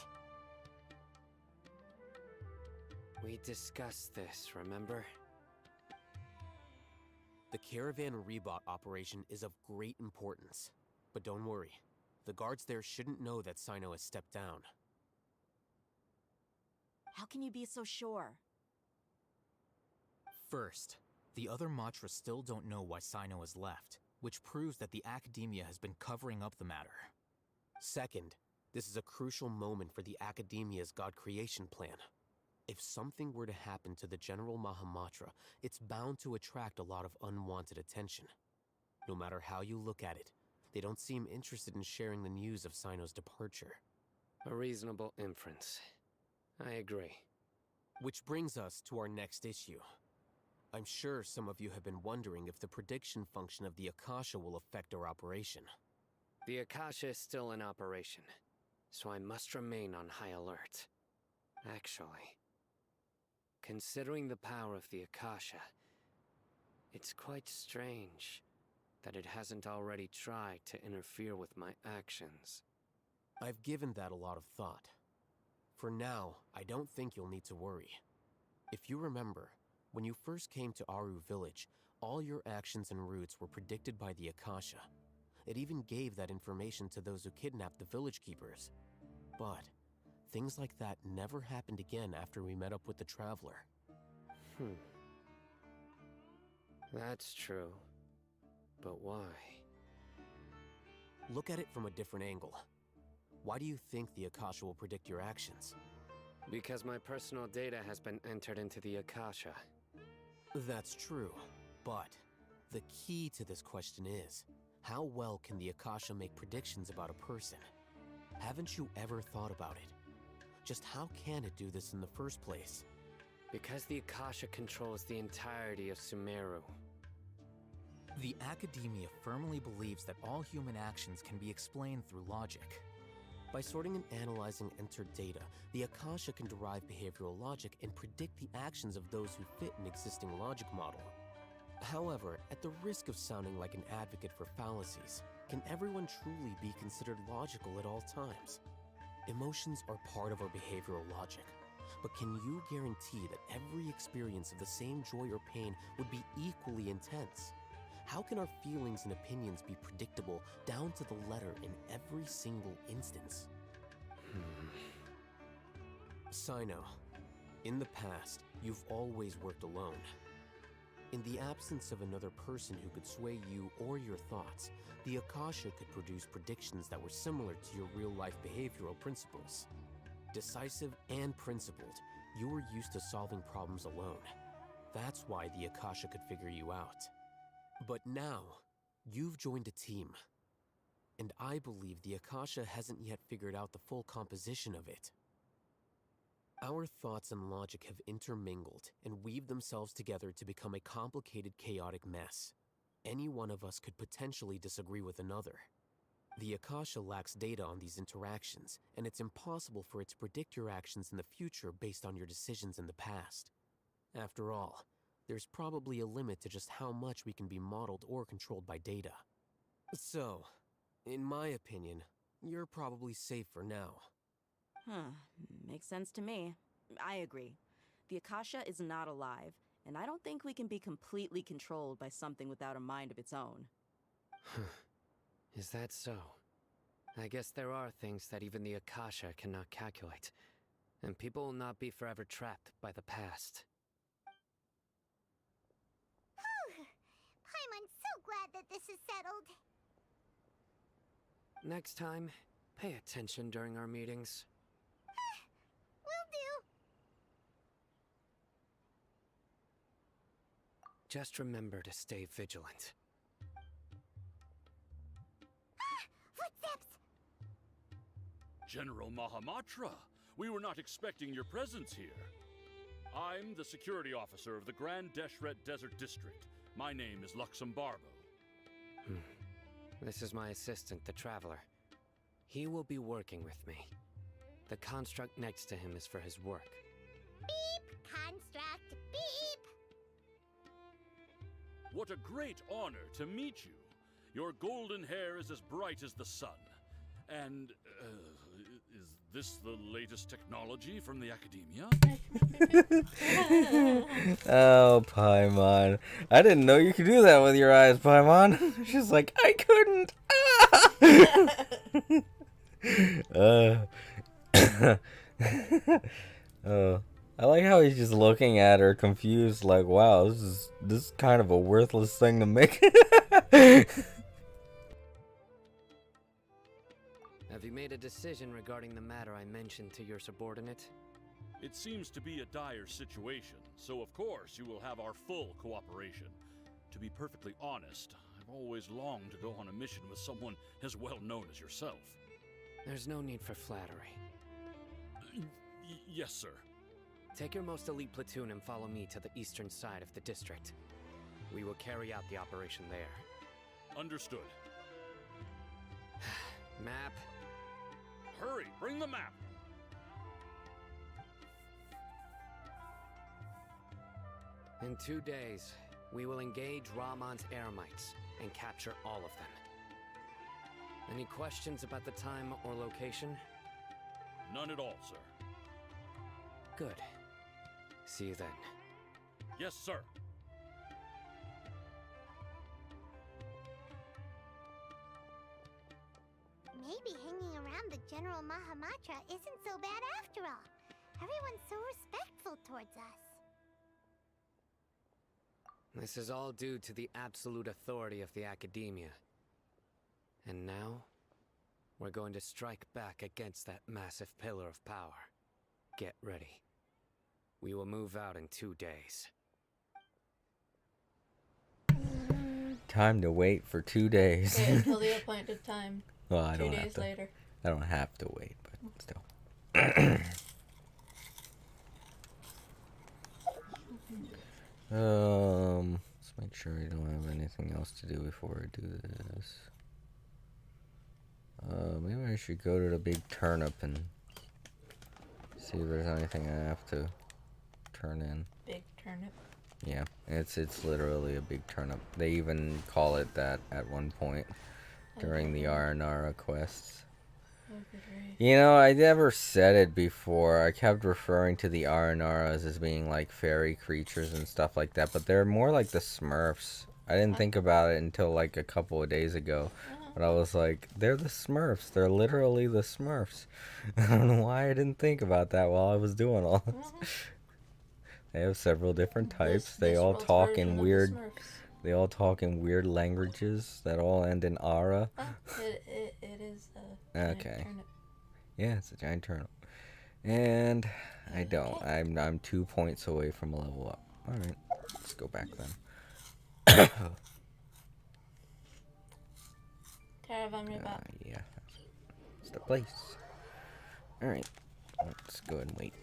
We discussed this, remember? The Caravan Rebot operation is of great importance. But don't worry, the guards there shouldn't know that Sino has stepped down. How can you be so sure? First, the other Matra still don't know why Sino has left, which proves that the Academia has been covering up the matter. Second, this is a crucial moment for the Academia's God creation plan. If something were to happen to the General Mahamatra, it's bound to attract a lot of unwanted attention. No matter how you look at it, they don't seem interested in sharing the news of Sino's departure. A reasonable inference. I agree. Which brings us to our next issue. I'm sure some of you have been wondering if the prediction function of the Akasha will affect our operation. The Akasha is still in operation, so I must remain on high alert. Actually, considering the power of the Akasha, it's quite strange that it hasn't already tried to interfere with my actions. I've given that a lot of thought. For now, I don't think you'll need to worry. If you remember, when you first came to Aru Village, all your actions and routes were predicted by the Akasha. It even gave that information to those who kidnapped the village keepers. But things like that never happened again after we met up with the Traveler. That's true. But why? Look at it from a different angle. Why do you think the Akasha will predict your actions? Because my personal data has been entered into the Akasha. That's true, but the key to this question is, how well can the Akasha make predictions about a person? Haven't you ever thought about it? Just how can it do this in the first place? Because the Akasha controls the entirety of Sumeru. The Academia firmly believes that all human actions can be explained through logic. By sorting and analyzing entered data, the Akasha can derive behavioral logic and predict the actions of those who fit an existing logic model. However, at the risk of sounding like an advocate for fallacies, can everyone truly be considered logical at all times? Emotions are part of our behavioral logic, but can you guarantee that every experience of the same joy or pain would be equally intense? How can our feelings and opinions be predictable down to the letter in every single instance? Sino, in the past, you've always worked alone. In the absence of another person who could sway you or your thoughts, the Akasha could produce predictions that were similar to your real-life behavioral principles. Decisive and principled, you were used to solving problems alone. That's why the Akasha could figure you out. But now, you've joined a team. And I believe the Akasha hasn't yet figured out the full composition of it. Our thoughts and logic have intermingled and weaved themselves together to become a complicated, chaotic mess. Any one of us could potentially disagree with another. The Akasha lacks data on these interactions, and it's impossible for it to predict your actions in the future based on your decisions in the past. After all, there's probably a limit to just how much we can be modeled or controlled by data. So, in my opinion, you're probably safe for now. Makes sense to me. I agree. The Akasha is not alive, and I don't think we can be completely controlled by something without a mind of its own. Is that so? I guess there are things that even the Akasha cannot calculate, and people will not be forever trapped by the past. I'm so glad that this is settled. Next time, pay attention during our meetings. Will do. Just remember to stay vigilant. Footsteps! General Mahamatra, we were not expecting your presence here. I'm the security officer of the Grand Deshret Desert District. My name is Luxembarbo. This is my assistant, the Traveler. He will be working with me. The construct next to him is for his work. Beep! Construct, beep! What a great honor to meet you. Your golden hair is as bright as the sun. And, is this the latest technology from the Academia? Oh, Paimon. I didn't know you could do that with your eyes, Paimon. She's like, I couldn't. I like how he's just looking at her confused, like, wow, this is kind of a worthless thing to make. Have you made a decision regarding the matter I mentioned to your subordinate? It seems to be a dire situation, so of course you will have our full cooperation. To be perfectly honest, I've always longed to go on a mission with someone as well known as yourself. There's no need for flattery. Yes, sir. Take your most elite platoon and follow me to the eastern side of the district. We will carry out the operation there. Understood. Map. Hurry, bring the map! In 2 days, we will engage Rahman's Eremites and capture all of them. Any questions about the time or location? None at all, sir. Good. See you then. Yes, sir. Maybe hanging around the General Mahamatra isn't so bad after all. Everyone's so respectful towards us. This is all due to the absolute authority of the Academia. And now, we're going to strike back against that massive pillar of power. Get ready. We will move out in 2 days. Time to wait for 2 days. Wait until the appointed time. Well, I 2 don't days have to. later. I don't have to wait, but still. Let's make sure I don't have anything else to do before I do this. Maybe I should go to the big turnip and see if there's anything I have to turn in. Big turnip. Yeah, it's literally a big turnip. They even call it that at one point during the Aranara quests. You know, I never said it before. I kept referring to the Aranaras as being like fairy creatures and stuff like that, but they're more like the Smurfs. I didn't think about it until like a couple of days ago. But I was like, they're the Smurfs. They're literally the Smurfs. I don't know why I didn't think about that while I was doing all this. They have several different types. They all talk in weird... They all talk in weird languages that all end in ara. It is a giant turnip. Yeah, it's a giant turnip. And I don't. I'm 2 points away from a level up. Alright, let's go back then. Caravan Ribat. Yeah, it's the place. Alright, let's go ahead and wait.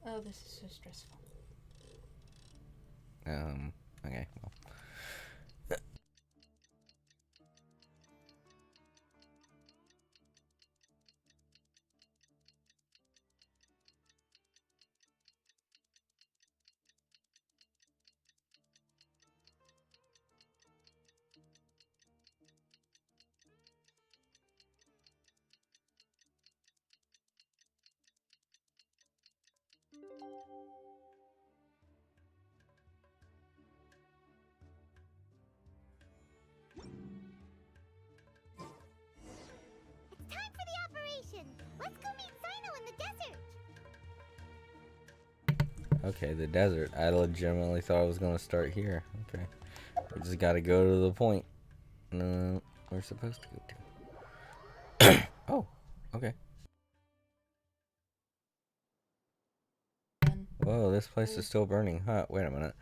Oh, this is so stressful. Okay, well. It's time for the operation! Let's go meet Sino in the desert! Okay, the desert. I legitimately thought I was gonna start here. Okay. We just gotta go to the point. We're supposed to go to. Oh, okay. Whoa, this place is still burning. Huh, wait a minute.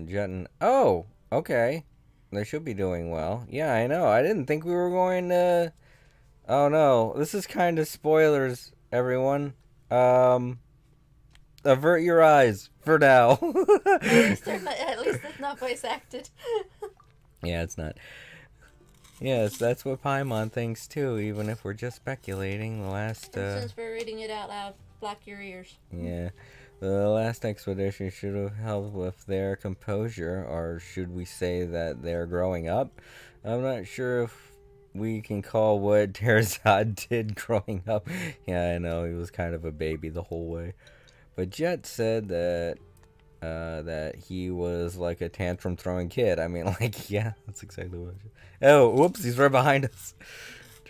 Jetting. Oh, okay. They should be doing well. Yeah, I know. I didn't think we were going to... Oh no, this is kind of spoilers, everyone. Avert your eyes for now. At least it's not voice acted. Yeah, it's not. Yes, that's what Paimon thinks too, even if we're just speculating. The last, Since we're reading it out loud, block your ears. Yeah. The last expedition should have helped with their composure, or should we say that they're growing up? I'm not sure if we can call what Terzad did growing up. Yeah, I know, he was kind of a baby the whole way. But Jet said that that he was like a tantrum throwing kid. I mean, like, yeah, that's exactly what it is. Oh, whoops, he's right behind us.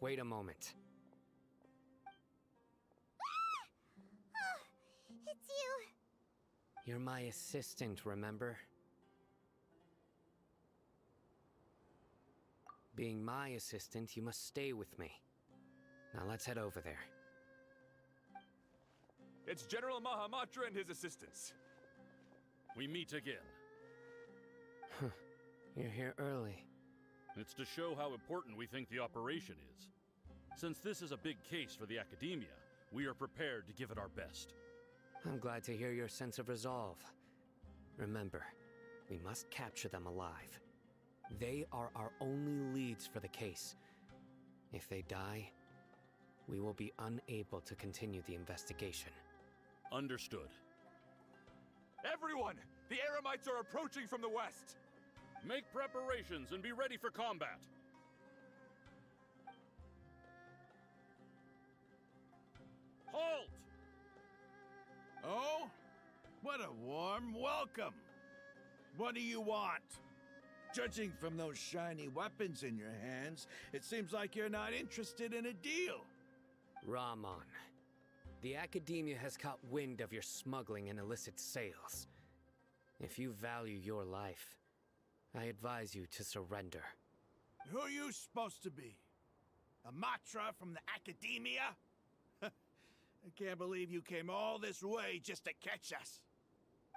wait a moment. It's you. You're my assistant, remember? Being my assistant, you must stay with me. Now let's head over there. It's General Mahamatra and his assistants. We meet again. You're here early. It's to show how important we think the operation is. Since this is a big case for the Academia, we are prepared to give it our best. I'm glad to hear your sense of resolve. Remember, we must capture them alive. They are our only leads for the case. If they die, we will be unable to continue the investigation. Understood. Everyone! The Eremites are approaching from the west! Make preparations and be ready for combat. Halt! Oh? What a warm welcome! What do you want? Judging from those shiny weapons in your hands, it seems like you're not interested in a deal. Rahman, the Academia has caught wind of your smuggling and illicit sales. If you value your life, I advise you to surrender. Who are you supposed to be? A Matra from the Academia? I can't believe you came all this way just to catch us.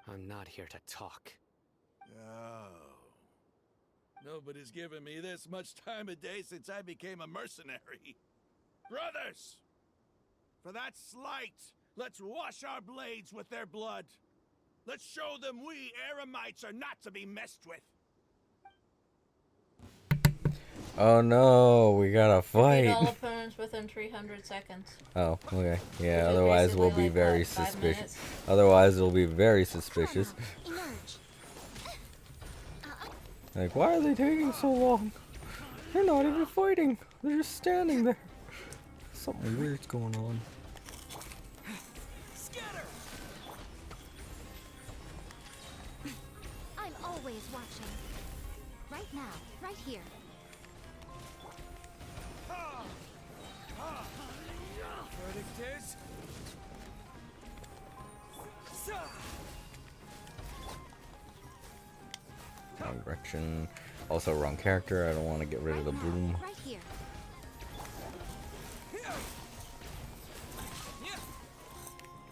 I'm not here to talk. Oh. Nobody's given me this much time of day since I became a mercenary. Brothers! For that slight, let's wash our blades with their blood. Let's show them we Eremites are not to be messed with. Oh no, we gotta Beat fight. all opponents within 300 seconds. Oh, okay. Yeah, Which is otherwise we'll basically be like, very what, 5 suspicious. minutes? Otherwise we'll be very suspicious. Like, why are they taking so long? They're not even fighting. They're just standing there. Something weird's going on. I'm always watching. Right now, right here. Verdict is... Wrong direction. Also wrong character. I don't want to get rid of the broom. Right here.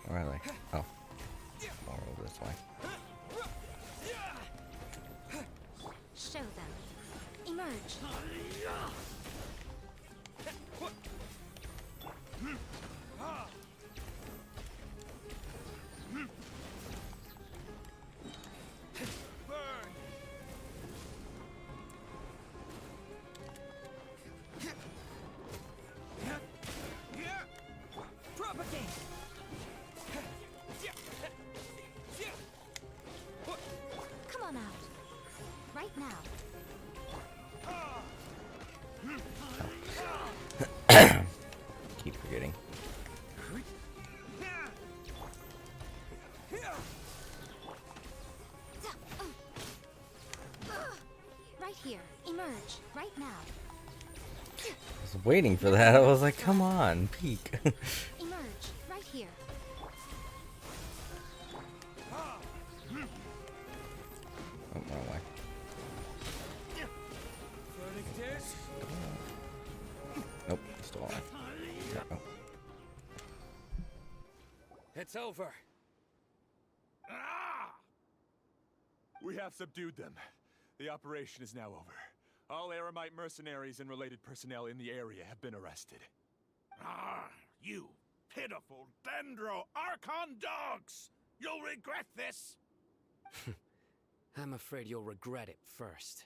Where are they? Oh. More over this way. Show them. Emerge. Come on out. Right now. Keep forgetting. Right here. Emerge. Right now. I was waiting for that. I was like, come on, peek. Emerge. Right here. Oh, wrong way. Verdict is... Nope, still alive. There we go. It's over. We have subdued them. The operation is now over. All Eremite mercenaries and related personnel in the area have been arrested. Ah, you pitiful Dendro Archon dogs! You'll regret this! I'm afraid you'll regret it first.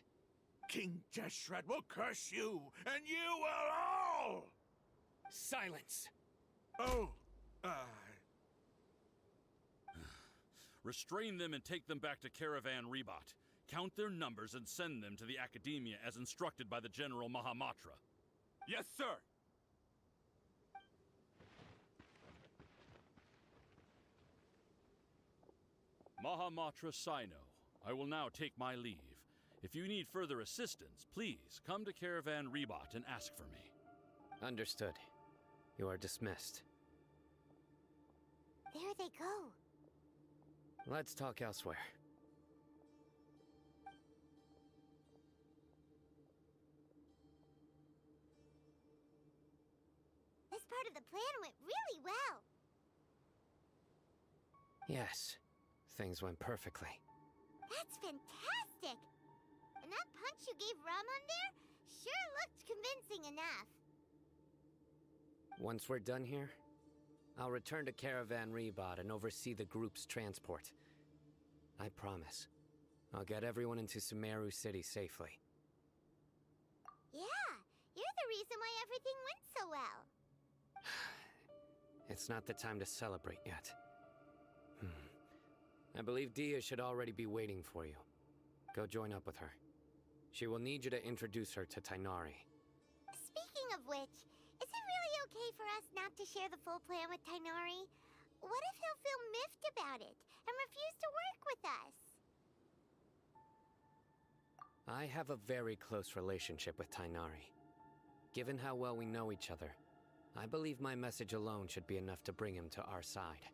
King Jeshret will curse you, and you will all! Silence! Oh, Restrain them and take them back to Caravan Rebot. Count their numbers and send them to the Academia as instructed by the General Mahamatra. Yes, sir! Mahamatra Sino, I will now take my leave. If you need further assistance, please come to Caravan Rebot and ask for me. Understood. You are dismissed. There they go. Let's talk elsewhere. This part of the plan went really well. Yes, things went perfectly. That's fantastic! And that punch you gave Ramon there sure looked convincing enough. Once we're done here, I'll return to Caravan Rebot and oversee the group's transport. I promise. I'll get everyone into Sumeru City safely. Yeah, you're the reason why everything went so well. It's not the time to celebrate yet. I believe Dia should already be waiting for you. Go join up with her. She will need you to introduce her to Tainari. Speaking of which, is it really okay for us not to share the full plan with Tainari? What if he'll feel miffed about it and refuse to work with us? I have a very close relationship with Tainari. Given how well we know each other, I believe my message alone should be enough to bring him to our side.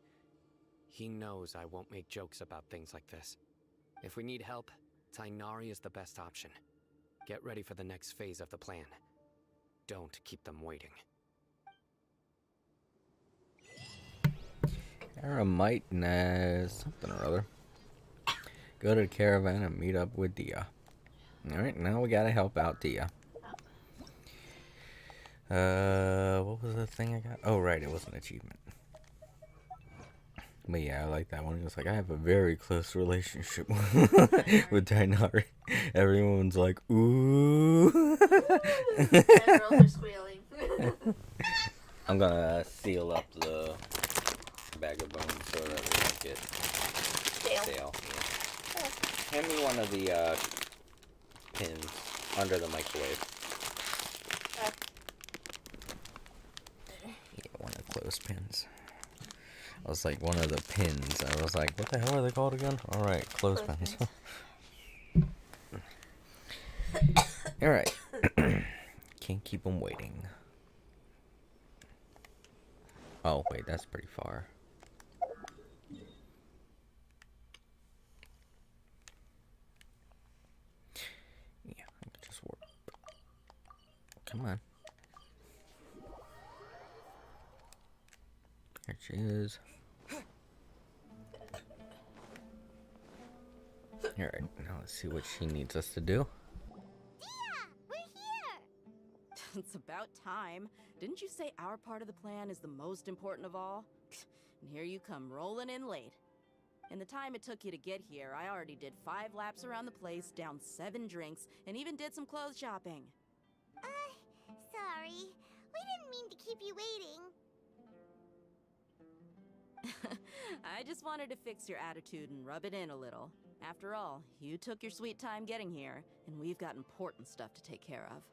He knows I won't make jokes about things like this. If we need help, Tainari is the best option. Get ready for the next phase of the plan. Don't keep them waiting. Eremite something or other. Go to the caravan and meet up with Dia. Alright, now we gotta help out Dia. What was the thing I got? Oh, right, it was an achievement. But yeah, I like that one. It was like, I have a very close relationship with Tainari. Everyone's like, ooh. And girls are squealing. I'm gonna seal up the bag of bones so that we don't get stale. Yeah. Hand me one of the pins under the microwave. Yeah, one of the clothespins. I was like, one of the pins. I was like, what the hell are they called again? Alright, clothespins. Alright. Can't keep them waiting. Oh, wait, that's pretty far. Yeah, I can just work. Come on. There she is. Alright, now let's see what she needs us to do. Dia, we're here! It's about time. Didn't you say our part of the plan is the most important of all? And here you come rolling in late. In the time it took you to get here, I already did 5 laps around the place, downed 7 drinks, and even did some clothes shopping. Sorry. We didn't mean to keep you waiting. I just wanted to fix your attitude and rub it in a little. After all, you took your sweet time getting here, and we've got important stuff to take care of.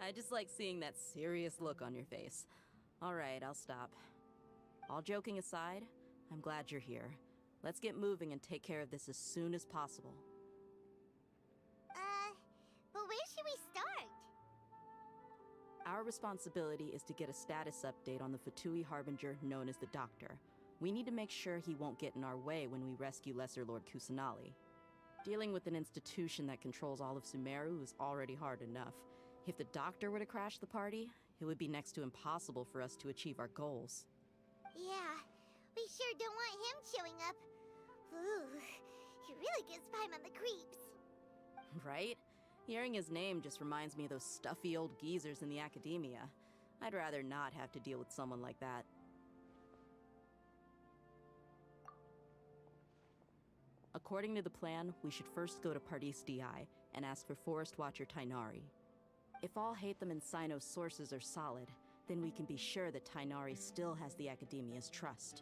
I just like seeing that serious look on your face. Alright, I'll stop. All joking aside, I'm glad you're here. Let's get moving and take care of this as soon as possible. But where should we start? Our responsibility is to get a status update on the Fatui Harbinger known as the Doctor. We need to make sure he won't get in our way when we rescue Lesser Lord Kusanali. Dealing with an institution that controls all of Sumeru is already hard enough. If the Doctor were to crash the party, it would be next to impossible for us to achieve our goals. Yeah, we sure don't want him showing up. Ooh, he really gives Paimon the creeps. Right? Hearing his name just reminds me of those stuffy old geezers in the academia. I'd rather not have to deal with someone like that. According to the plan, we should first go to Pardis DI and ask for Forest Watcher Tainari. If all Hatham and Sino's sources are solid, then we can be sure that Tainari still has the Academia's trust.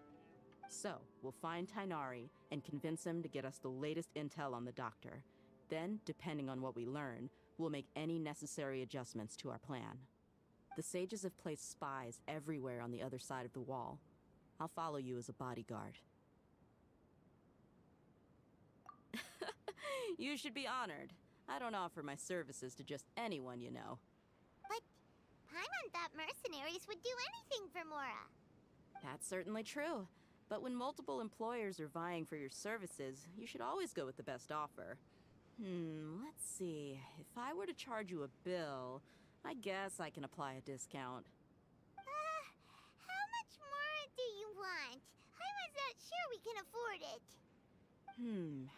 So, we'll find Tainari and convince him to get us the latest intel on the Doctor. Then, depending on what we learn, we'll make any necessary adjustments to our plan. The sages have placed spies everywhere on the other side of the wall. I'll follow you as a bodyguard. You should be honored. I don't offer my services to just anyone, you know. But Paimon thought mercenaries would do anything for Mora. That's certainly true. But when multiple employers are vying for your services, you should always go with the best offer. Let's see. If I were to charge you a bill, I guess I can apply a discount. How much more do you want? Paimon's not sure we can afford it.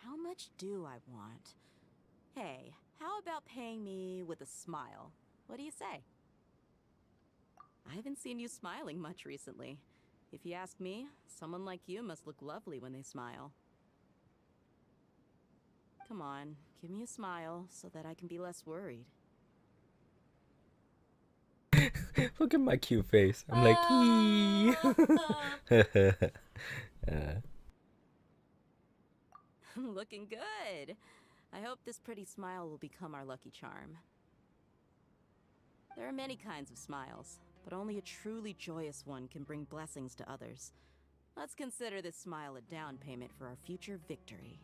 How much do I want? Hey, how about paying me with a smile? What do you say? I haven't seen you smiling much recently. If you ask me, someone like you must look lovely when they smile. Come on, give me a smile so that I can be less worried. Look at my cute face. I'm like, ee. Looking good. I hope this pretty smile will become our lucky charm. There are many kinds of smiles, but only a truly joyous one can bring blessings to others. Let's consider this smile a down payment for our future victory.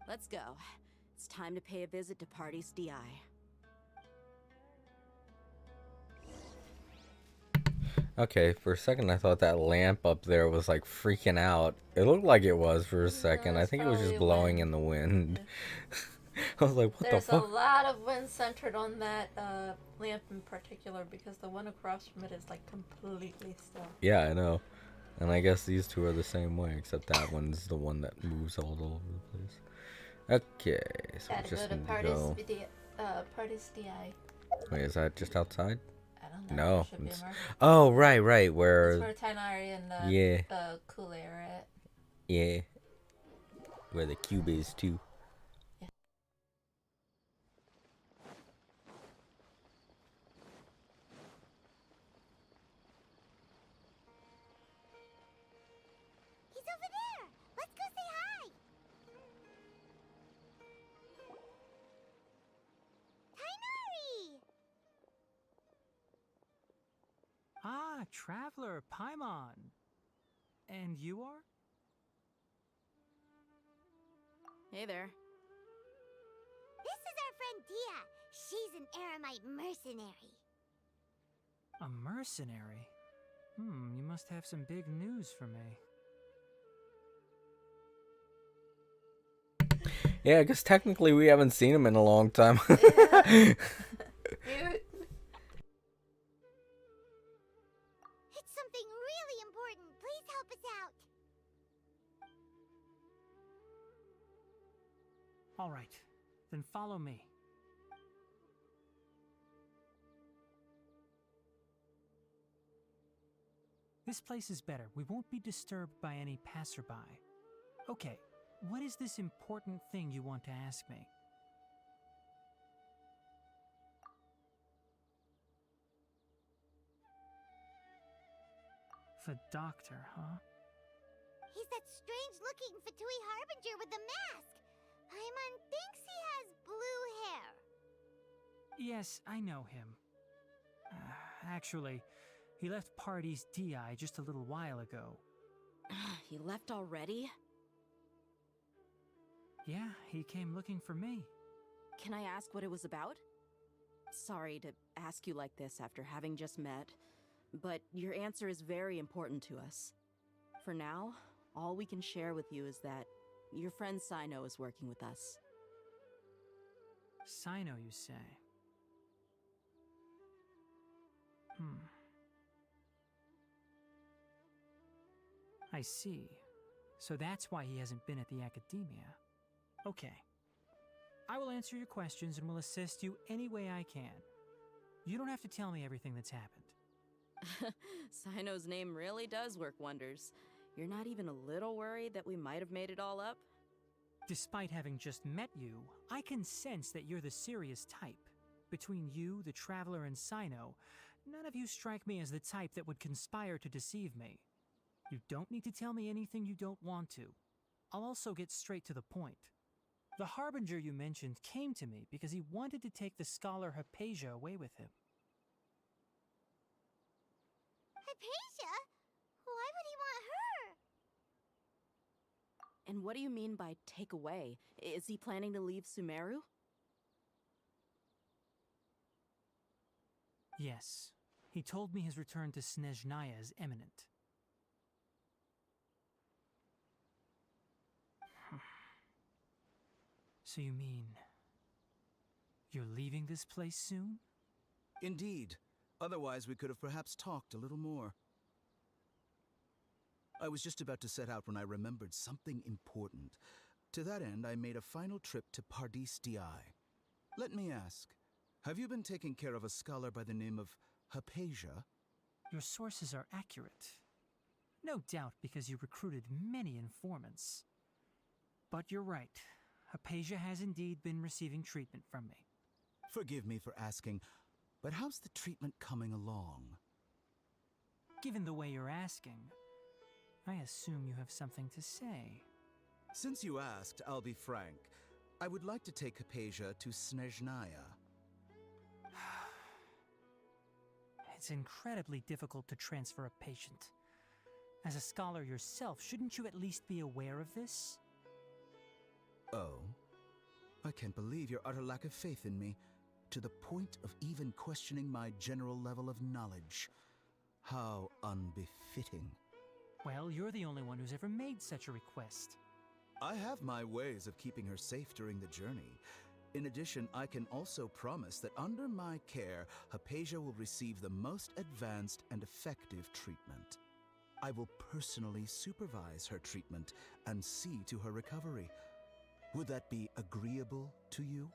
Let's go. It's time to pay a visit to Party's DI. Okay, for a second I thought that lamp up there was like freaking out. It looked like it was for a second. I think it was just blowing in the wind. I was like, what the fuck? There's a lot of wind centered on that lamp in particular because the one across from it is like completely still. Yeah, I know. And I guess these two are the same way, except that one's the one that moves all over the place. Okay, so we just need to go. Party's DI. Wait, is that just outside? I don't know. No. Oh, right, where... It's where Tighnari and Kool-Aid are at. Yeah. Where the cube is, too. Yeah. He's over there! Let's go say hi! Tighnari! Ah, Traveler, Paimon. And you are? Hey there. This is our friend Dia. She's an Aramite mercenary. A mercenary? You must have some big news for me. Yeah, because technically we haven't seen him in a long time. It's something really important. Please help us out. All right, then follow me. This place is better. We won't be disturbed by any passerby. Okay, what is this important thing you want to ask me? The doctor, huh? He's that strange-looking Fatui Harbinger with the mask. Paimon thinks he has blue hair. Yes, I know him. Actually, he left Party's DI just a little while ago. He left already? Yeah, he came looking for me. Can I ask what it was about? Sorry to ask you like this after having just met, but your answer is very important to us. For now, all we can share with you is that your friend Sino is working with us. Sino, you say? I see. So that's why he hasn't been at the Academia. Okay. I will answer your questions and will assist you any way I can. You don't have to tell me everything that's happened. Sino's name really does work wonders. You're not even a little worried that we might have made it all up? Despite having just met you, I can sense that you're the serious type. Between you, the Traveler, and Sino, none of you strike me as the type that would conspire to deceive me. You don't need to tell me anything you don't want to. I'll also get straight to the point. The Harbinger you mentioned came to me because he wanted to take the scholar Hypatia away with him. Hypatia? Why would he want And what do you mean by take away? Is he planning to leave Sumeru? Yes. He told me his return to Snezhnaya is imminent. So you mean... you're leaving this place soon? Indeed. Otherwise, we could have perhaps talked a little more. I was just about to set out when I remembered something important. To that end, I made a final trip to Pardis Di. Let me ask, have you been taking care of a scholar by the name of Hypatia? Your sources are accurate. No doubt because you recruited many informants. But you're right. Hypatia has indeed been receiving treatment from me. Forgive me for asking, but how's the treatment coming along? Given the way you're asking, I assume you have something to say. Since you asked, I'll be frank. I would like to take Hypatia to Snezhnaya. It's incredibly difficult to transfer a patient. As a scholar yourself, shouldn't you at least be aware of this? Oh? I can't believe your utter lack of faith in me, to the point of even questioning my general level of knowledge. How unbefitting. Well, you're the only one who's ever made such a request. I have my ways of keeping her safe during the journey. In addition, I can also promise that under my care, Hypatia will receive the most advanced and effective treatment. I will personally supervise her treatment and see to her recovery. Would that be agreeable to you?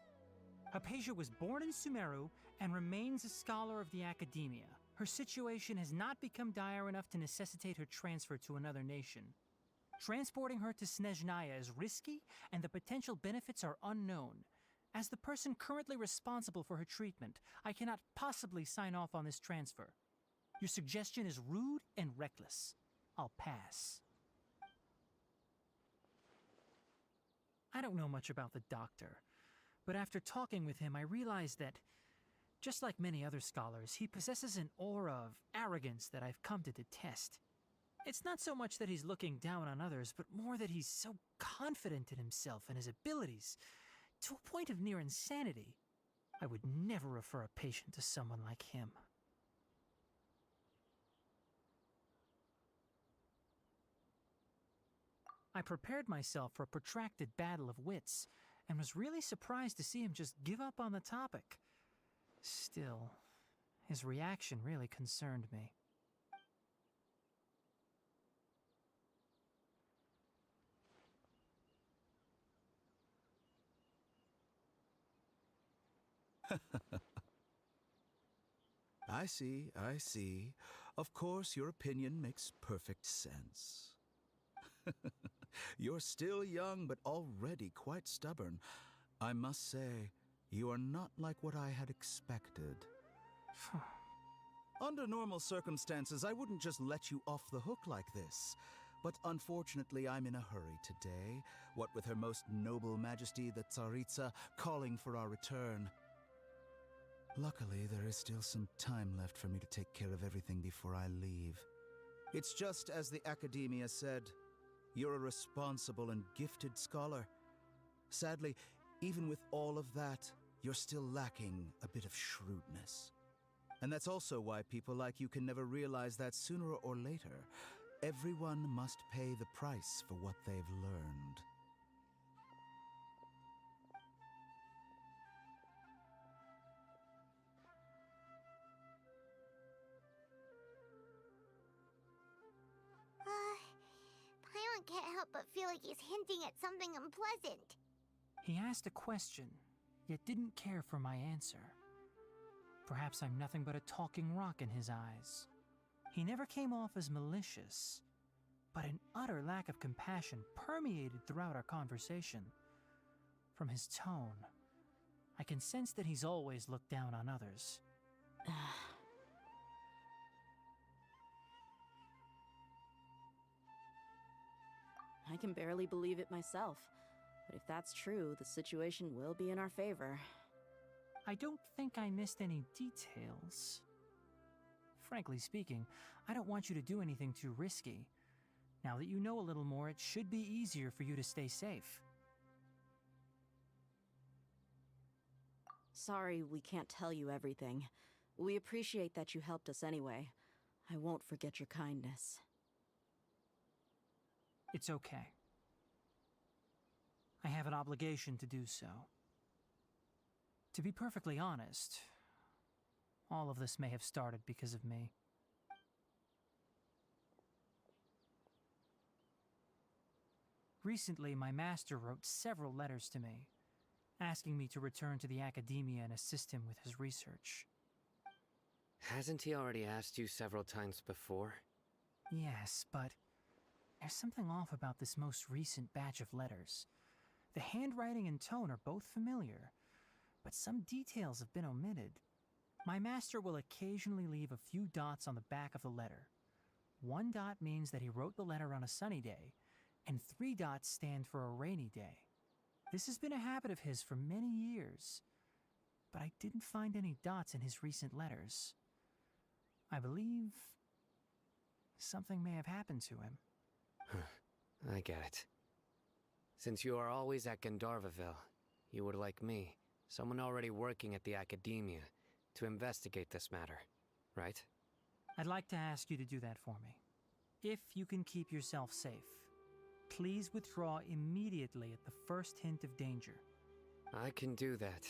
Hypatia was born in Sumeru and remains a scholar of the Academia. Her situation has not become dire enough to necessitate her transfer to another nation. Transporting her to Snezhnaya is risky, and the potential benefits are unknown. As the person currently responsible for her treatment, I cannot possibly sign off on this transfer. Your suggestion is rude and reckless. I'll pass. I don't know much about the doctor, but after talking with him, I realized that, just like many other scholars, he possesses an aura of arrogance that I've come to detest. It's not so much that he's looking down on others, but more that he's so confident in himself and his abilities, to a point of near insanity. I would never refer a patient to someone like him. I prepared myself for a protracted battle of wits, and was really surprised to see him just give up on the topic. Still, his reaction really concerned me. I see, I see. Of course, your opinion makes perfect sense. You're still young, but already quite stubborn. I must say, you are not like what I had expected. Under normal circumstances, I wouldn't just let you off the hook like this. But unfortunately, I'm in a hurry today, what with Her Most Noble Majesty the Tsaritsa calling for our return. Luckily, there is still some time left for me to take care of everything before I leave. It's just as the Academia said, you're a responsible and gifted scholar. Sadly, even with all of that, you're still lacking a bit of shrewdness. And that's also why people like you can never realize that sooner or later, everyone must pay the price for what they've learned. Paimon can't help but feel like he's hinting at something unpleasant. He asked a question, yet didn't care for my answer. Perhaps I'm nothing but a talking rock in his eyes. He never came off as malicious, but an utter lack of compassion permeated throughout our conversation. From his tone, I can sense that he's always looked down on others. I can barely believe it myself. But if that's true, the situation will be in our favor. I don't think I missed any details. Frankly speaking, I don't want you to do anything too risky. Now that you know a little more, it should be easier for you to stay safe. Sorry we can't tell you everything. We appreciate that you helped us anyway. I won't forget your kindness. It's okay. I have an obligation to do so. To be perfectly honest, all of this may have started because of me. Recently, my master wrote several letters to me, asking me to return to the academia and assist him with his research. Hasn't he already asked you several times before? Yes, but there's something off about this most recent batch of letters. The handwriting and tone are both familiar, but some details have been omitted. My master will occasionally leave a few dots on the back of the letter. 1 dot means that he wrote the letter on a sunny day, and 3 dots stand for a rainy day. This has been a habit of his for many years, but I didn't find any dots in his recent letters. I believe something may have happened to him. I get it. Since you are always at Gandharvaville, you would like me, someone already working at the academia, to investigate this matter, right? I'd like to ask you to do that for me. If you can keep yourself safe, please withdraw immediately at the first hint of danger. I can do that,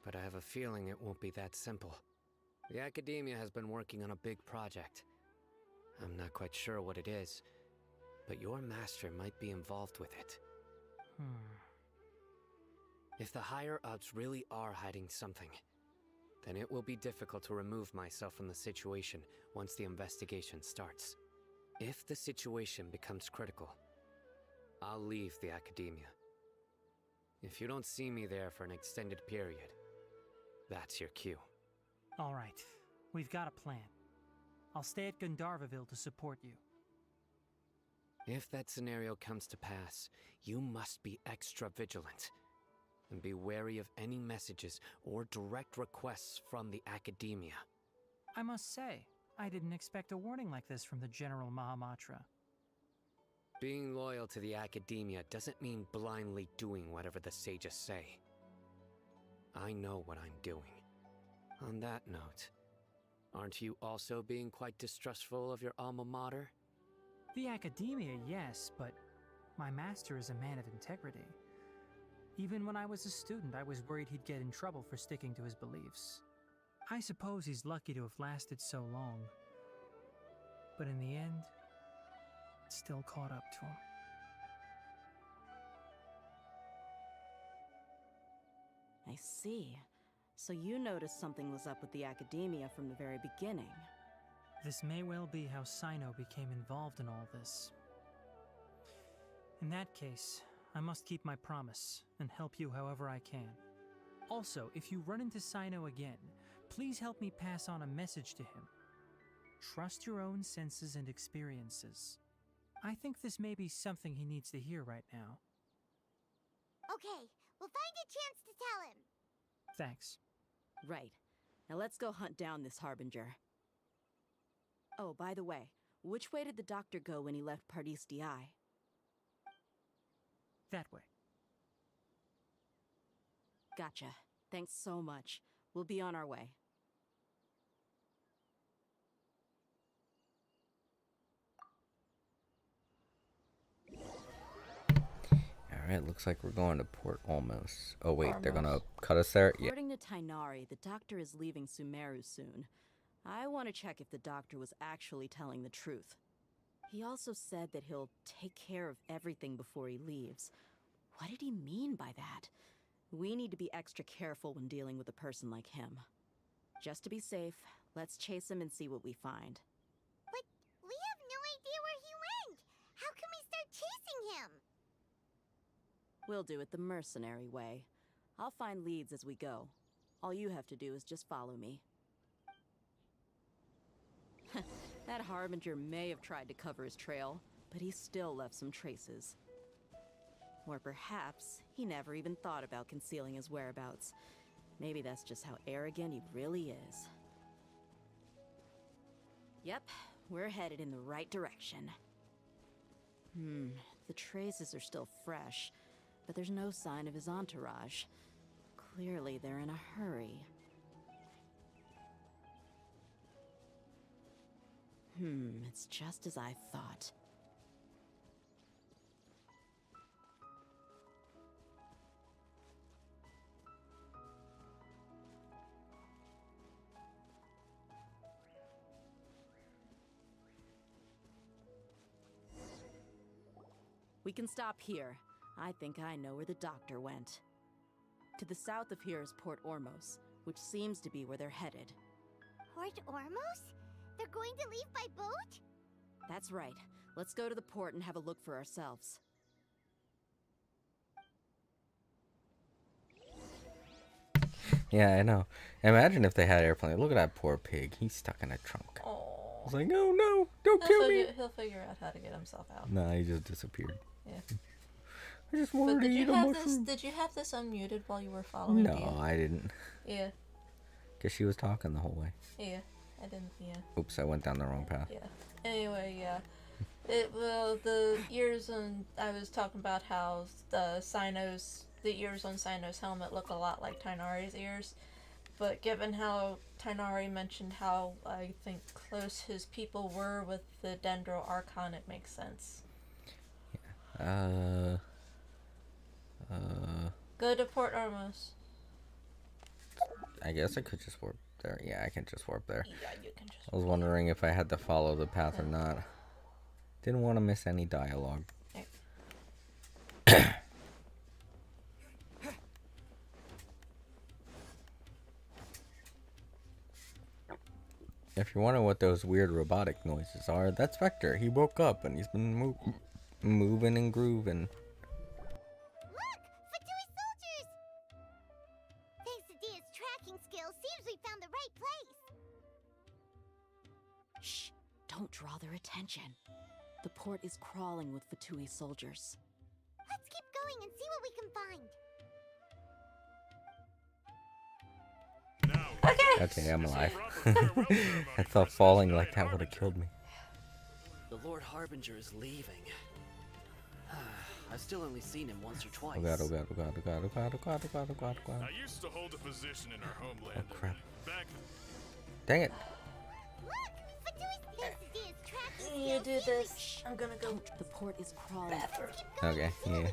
but I have a feeling it won't be that simple. The academia has been working on a big project. I'm not quite sure what it is, but your master might be involved with it. If the higher-ups really are hiding something, then it will be difficult to remove myself from the situation once the investigation starts. If the situation becomes critical, I'll leave the academia. If you don't see me there for an extended period, that's your cue. All right, we've got a plan. I'll stay at Gandharvaville to support you. If that scenario comes to pass, you must be extra vigilant. And be wary of any messages or direct requests from the academia. I must say, I didn't expect a warning like this from the General Mahamatra. Being loyal to the academia doesn't mean blindly doing whatever the sages say. I know what I'm doing. On that note, aren't you also being quite distrustful of your alma mater? The academia, yes, but my master is a man of integrity. Even when I was a student, I was worried he'd get in trouble for sticking to his beliefs. I suppose he's lucky to have lasted so long. But in the end, it still caught up to him. I see. So you noticed something was up with the academia from the very beginning. This may well be how Sino became involved in all this. In that case, I must keep my promise and help you however I can. Also, if you run into Sino again, please help me pass on a message to him. Trust your own senses and experiences. I think this may be something he needs to hear right now. Okay, we'll find a chance to tell him. Thanks. Right. Now let's go hunt down this Harbinger. Oh, by the way, which way did the doctor go when he left Pardis Di? That way. Gotcha. Thanks so much. We'll be on our way. Alright, looks like we're going to port almost. Oh wait, they're gonna cut us there? Yeah. According to Tighnari, the doctor is leaving Sumeru soon. I want to check if the doctor was actually telling the truth. He also said that he'll take care of everything before he leaves. What did he mean by that? We need to be extra careful when dealing with a person like him. Just to be safe, let's chase him and see what we find. But we have no idea where he went! How can we start chasing him? We'll do it the mercenary way. I'll find leads as we go. All you have to do is just follow me. That Harbinger may have tried to cover his trail, but he still left some traces. Or perhaps he never even thought about concealing his whereabouts. Maybe that's just how arrogant he really is. Yep, we're headed in the right direction. The traces are still fresh, but there's no sign of his entourage. Clearly, they're in a hurry. It's just as I thought. We can stop here. I think I know where the doctor went. To the south of here is Port Ormos, which seems to be where they're headed. Port Ormos? They're going to leave by boat? That's right. Let's go to the port and have a look for ourselves. Yeah, I know. Imagine if they had airplane. Look at that poor pig. He's stuck in a trunk. Oh. He's like, oh no, don't kill me. He'll figure out how to get himself out. Nah, he just disappeared. Yeah. I just wanted to eat a mushroom. Did you have this unmuted while you were following? No, I didn't. Yeah. Because she was talking the whole way. Yeah, I didn't. Yeah. Oops, I went down the wrong path. Yeah. Anyway, yeah. The ears on I was talking about how the ears on Sino's helmet look a lot like Tainari's ears, but given how Tainari mentioned how I think close his people were with the Dendro Archon, it makes sense. Yeah. Go to Port Ormos. I guess I could just warp there. Yeah, I can just warp there. Yeah, you can just. I was wondering if I had to follow the path or not. Didn't want to miss any dialogue. If you're wondering what those weird robotic noises are, that's Vector. He woke up and he's been moving and grooving. Look! Fatui soldiers! Thanks to Dia's tracking skills, seems we found the right place. Shh! Don't draw their attention. The port is crawling with Fatui soldiers. Let's keep going and see what we can find. Okay, I'm alive. I thought falling like that would have killed me. The Lord Harbinger is leaving. I've still only seen him once or twice. Oh god, oh god, oh god, oh god, oh god, oh god, oh god, oh god, oh god. I used to hold a position in our homeland. Oh crap. Back... Dang it. You do this. I'm gonna go. The port is crawling. Okay, yeah.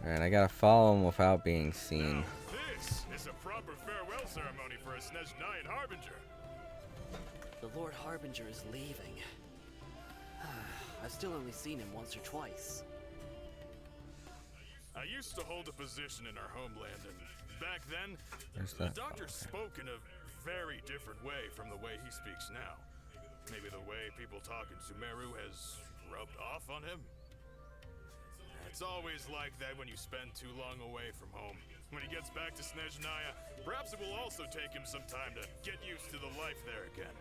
Alright, I gotta follow him without being seen. This is a proper farewell ceremony for a Snezhnayan Harbinger. The Lord Harbinger is leaving. I've still only seen him once or twice. I used to hold a position in our homeland, and back then, the doctor spoke in a very different way from the way he speaks now. Maybe the way people talk in Sumeru has rubbed off on him? It's always like that when you spend too long away from home. When he gets back to Snezhnaya, perhaps it will also take him some time to get used to the life there again.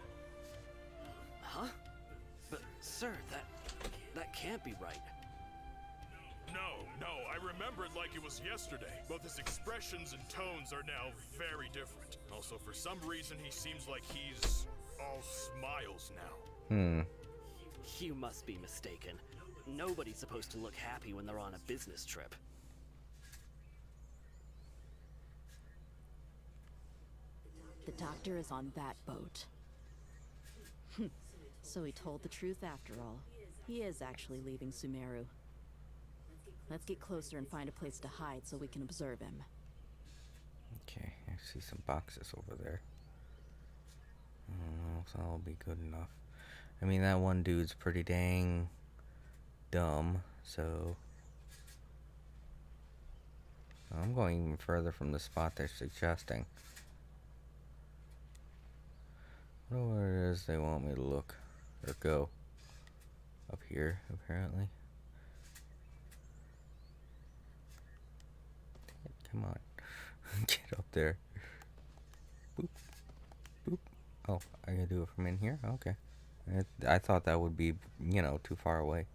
Huh? But, sir, that can't be right. No, I remember it like it was yesterday. Both his expressions and tones are now very different. Also, for some reason, he seems like he's all smiles now. You must be mistaken. Nobody's supposed to look happy when they're on a business trip. The doctor is on that boat. So he told the truth after all. He is actually leaving Sumeru. Let's get closer and find a place to hide so we can observe him. Okay, I see some boxes over there. I don't know if that'll be good enough. I mean, that one dude's pretty dang dumb, so I'm going even further from the spot they're suggesting. I don't know where it is they want me to look or go. Up here, apparently. Dang it, come on. Get up there. Boop. Boop. Oh, I gotta do it from in here? Okay. I thought that would be, you know, too far away.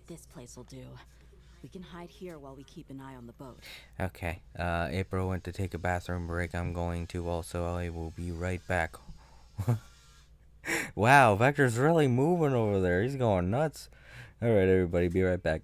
This place will do. We can hide here while we keep an eye on the boat. Okay. April went to take a bathroom break. I'm going to also. I will be right back. Wow, Vector's really moving over there. He's going nuts. All right, everybody, be right back.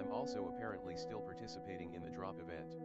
I'm also apparently still participating in the drop event.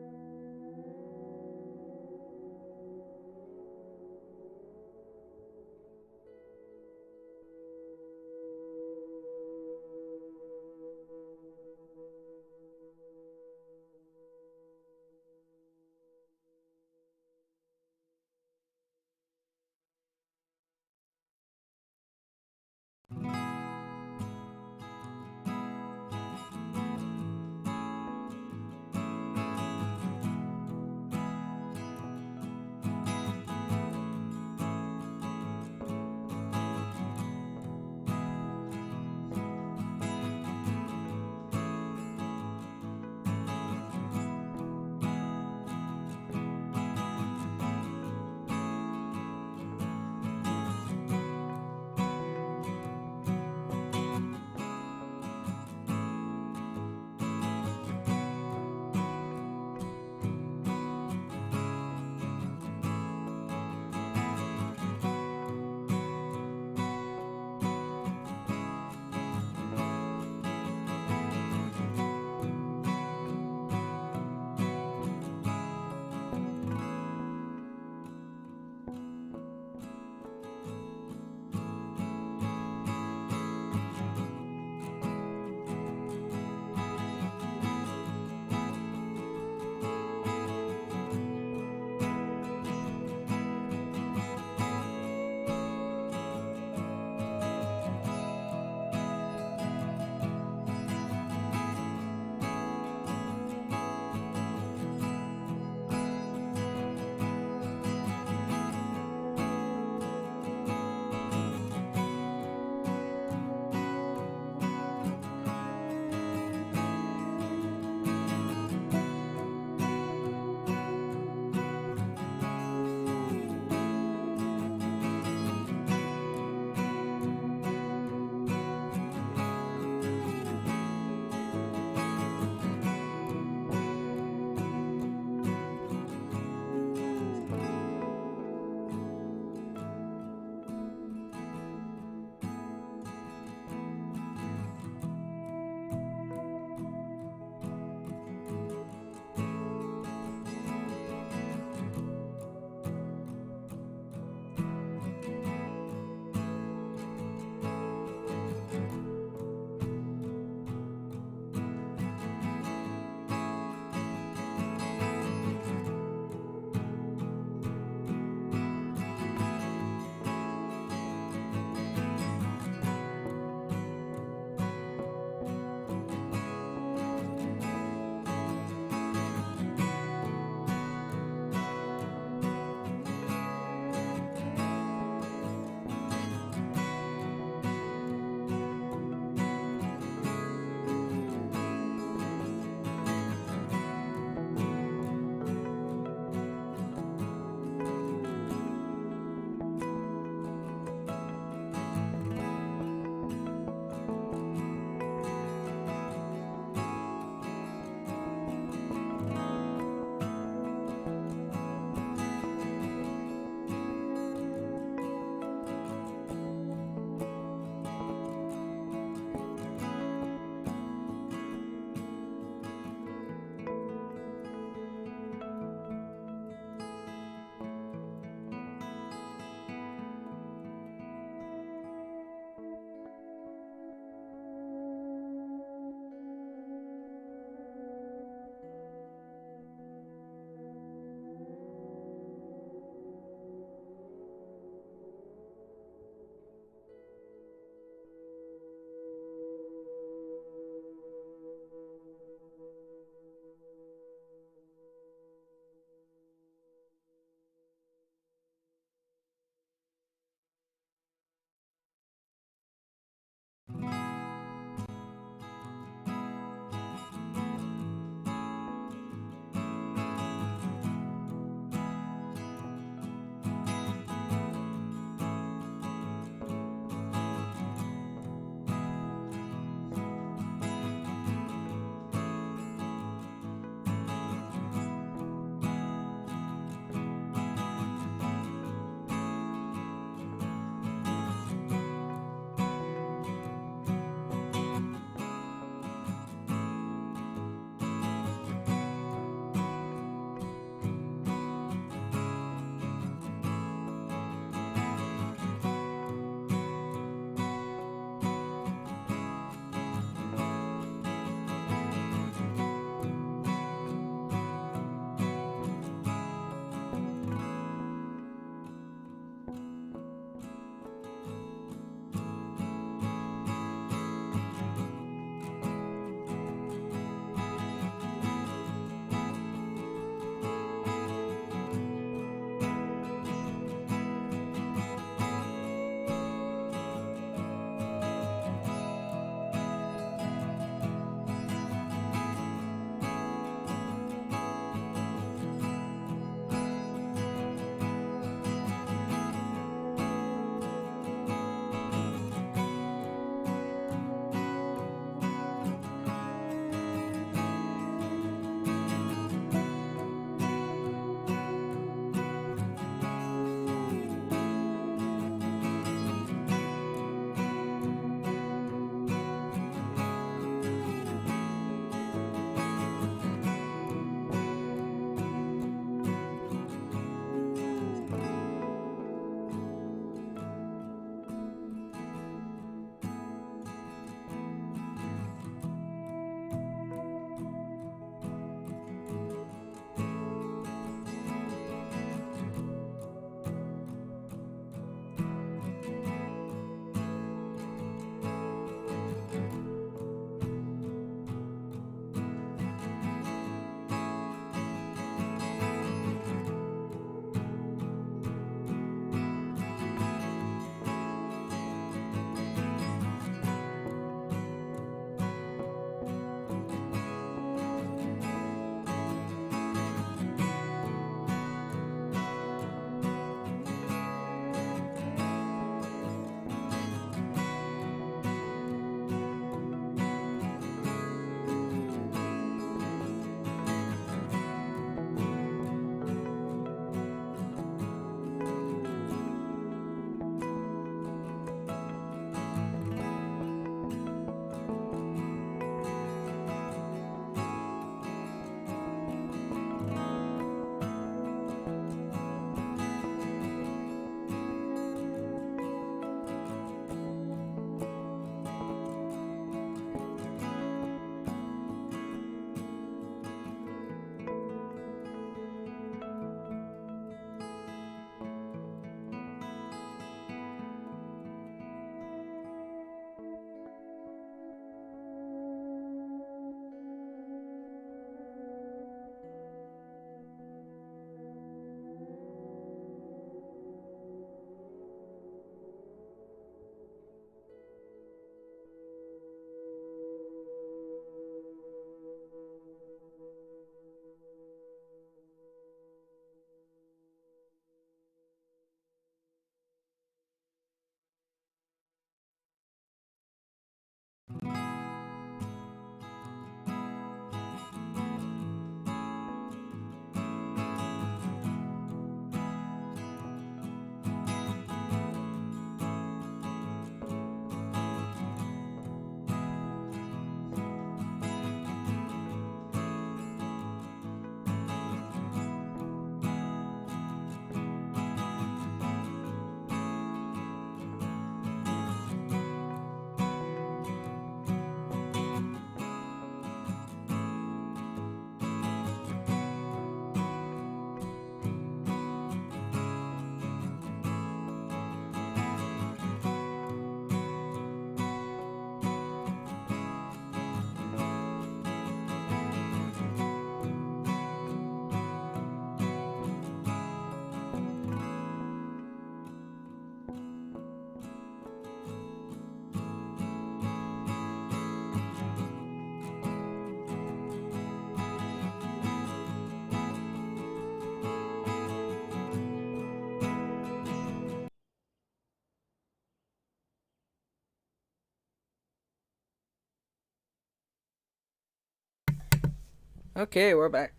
Okay, we're back.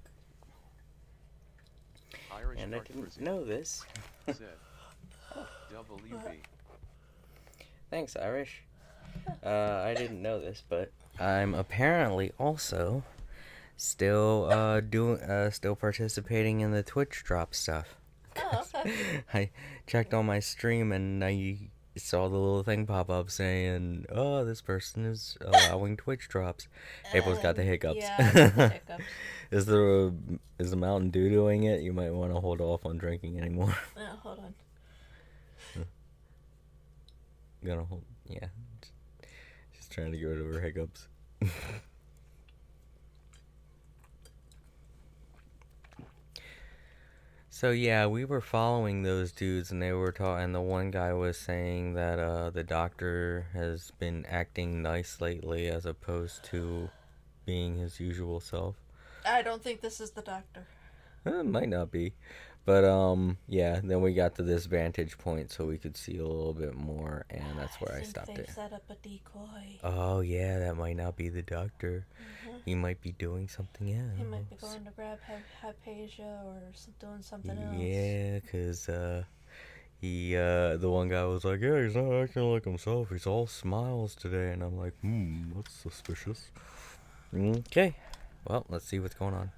Irish And I Dark didn't Frizzy know this. said, WB. Thanks, Irish. I didn't know this, but I'm apparently also still still participating in the Twitch drop stuff. Oh, okay. I checked on my stream and I saw the little thing pop up saying, "Oh, this person is allowing Twitch drops." April's got the hiccups. Yeah, I got the hiccups. Is the Mountain Dew doing it? You might want to hold off on drinking anymore. Oh, hold on. Gonna hold, yeah. Just trying to get rid of her hiccups. So yeah, we were following those dudes, and they were talking. And the one guy was saying that the doctor has been acting nice lately, as opposed to being his usual self. I don't think this is the doctor. It might not be, but yeah. Then we got to this vantage point, so we could see a little bit more, and that's where I stopped They've it. set up a decoy. Oh yeah, that might not be the doctor. He might be doing something else. He might be going to grab Hypatia or doing something else. Yeah, cause the one guy was like, yeah, he's not acting like himself. He's all smiles today, and I'm like, that's suspicious. Okay, well, let's see what's going on.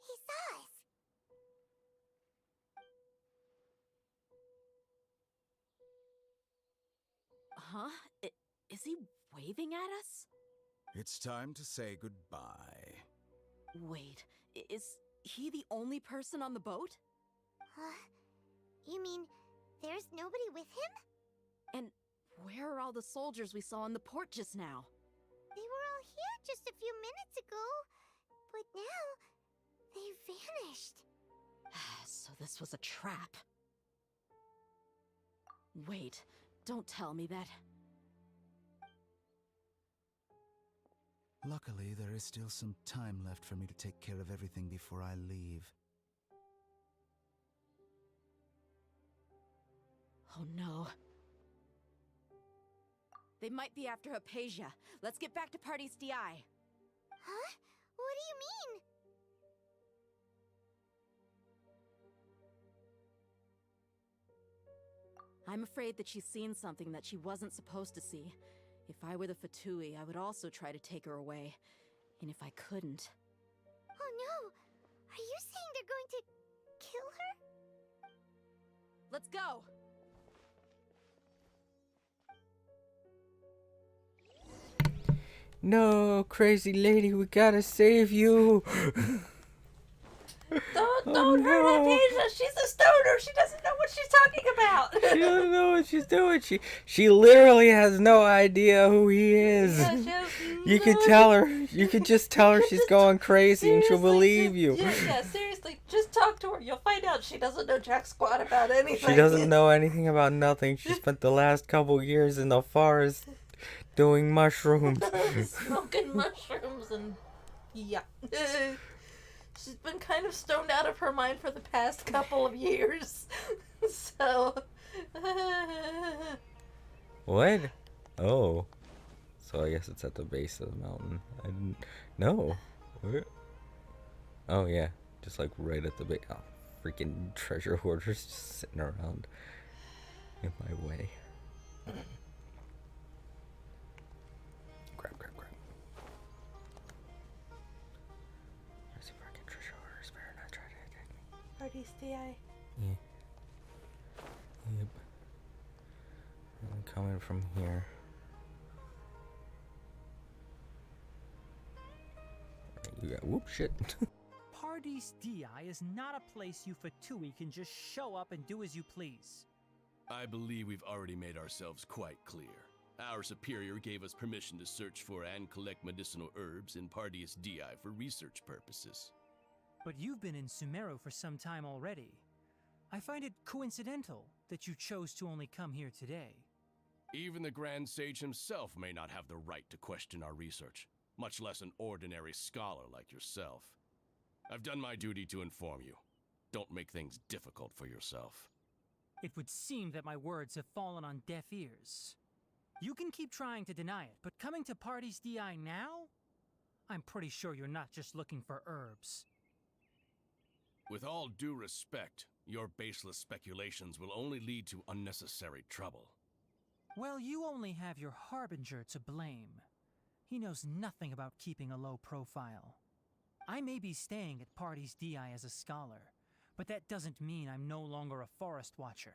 He saw us. Huh? Is he waving at us? It's time to say goodbye. Wait, is he the only person on the boat? You mean there's nobody with him? And where are all the soldiers we saw in the port just now? They were all here just a few minutes ago, but now they vanished. So this was a trap. Wait, don't tell me that. Luckily, there is still some time left for me to take care of everything before I leave. Oh no. They might be after Hypatia. Let's get back to Party's DI. Huh? What do you mean? I'm afraid that she's seen something that she wasn't supposed to see. If I were the Fatui, I would also try to take her away. And if I couldn't... Oh no! Are you saying they're going to kill her? Let's go! No, crazy lady, we gotta save you. Don't hurt Hypatia. She's a stoner. She doesn't know what she's talking about. She doesn't know what she's doing. She literally has no idea who he is. You could tell her. You could just tell her she's going crazy, and she'll believe you. Yeah, seriously, just talk to her. You'll find out she doesn't know jack squat about anything. She doesn't know anything about nothing. She spent the last couple years in the forest doing mushrooms. Smoking mushrooms and yeah. She's been kind of stoned out of her mind for the past couple of years. So... What? Oh. So I guess it's at the base of the mountain. I didn't... No. Where? Oh, yeah. Just like right at the base. Oh, freaking treasure hoarders just sitting around in my way. Grab. There's a freaking treasure hoarders. Better not try to attack me. Party's DI. Yeah. Yep. I'm coming from here. You got whoop shit. Party's DI is not a place you Fatui can just show up and do as you please. I believe we've already made ourselves quite clear. Our superior gave us permission to search for and collect medicinal herbs in Party's DI for research purposes. But you've been in Sumeru for some time already. I find it coincidental that you chose to only come here today. Even the Grand Sage himself may not have the right to question our research, much less an ordinary scholar like yourself. I've done my duty to inform you. Don't make things difficult for yourself. It would seem that my words have fallen on deaf ears. You can keep trying to deny it, but coming to Party's DI now? I'm pretty sure you're not just looking for herbs. With all due respect, your baseless speculations will only lead to unnecessary trouble. Well, you only have your Harbinger to blame. He knows nothing about keeping a low profile. I may be staying at Party's DI as a scholar, but that doesn't mean I'm no longer a Forest Watcher.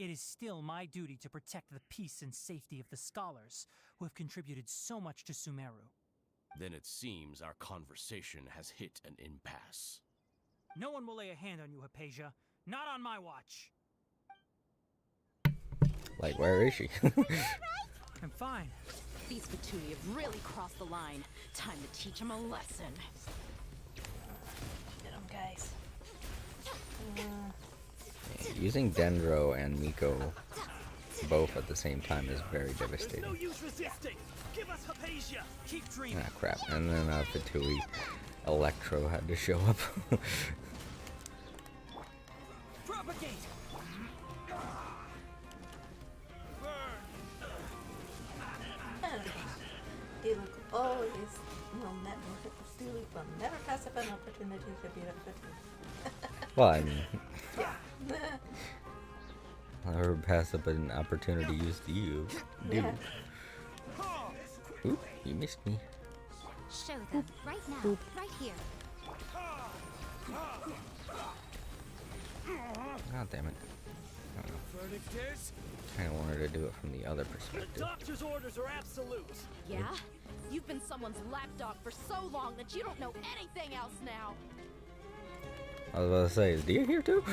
It is still my duty to protect the peace and safety of the scholars who have contributed so much to Sumeru. Then it seems our conversation has hit an impasse. No one will lay a hand on you, Hypatia. Not on my watch. Like, where is she? I'm fine. These Fatui have really crossed the line. Time to teach them a lesson. Get them, guys. Using Dendro and Miko both at the same time is very devastating. No use resisting. Give us Hypatia. Keep dreaming. Ah, crap. And then Fatui Electro had to show up. Propagate. Always will never pass up an opportunity to beat up the team. Well, I mean, Yeah. I'll never pass up an opportunity used to you. Dude. Yeah. Oop, you missed me. Show them right now, right here. God damn it. I don't know. Kind of wanted to do it from the other perspective. The doctor's orders are absolute. Yeah? You've been someone's lapdog for so long that you don't know anything else now. I was about to say, is Dia here too?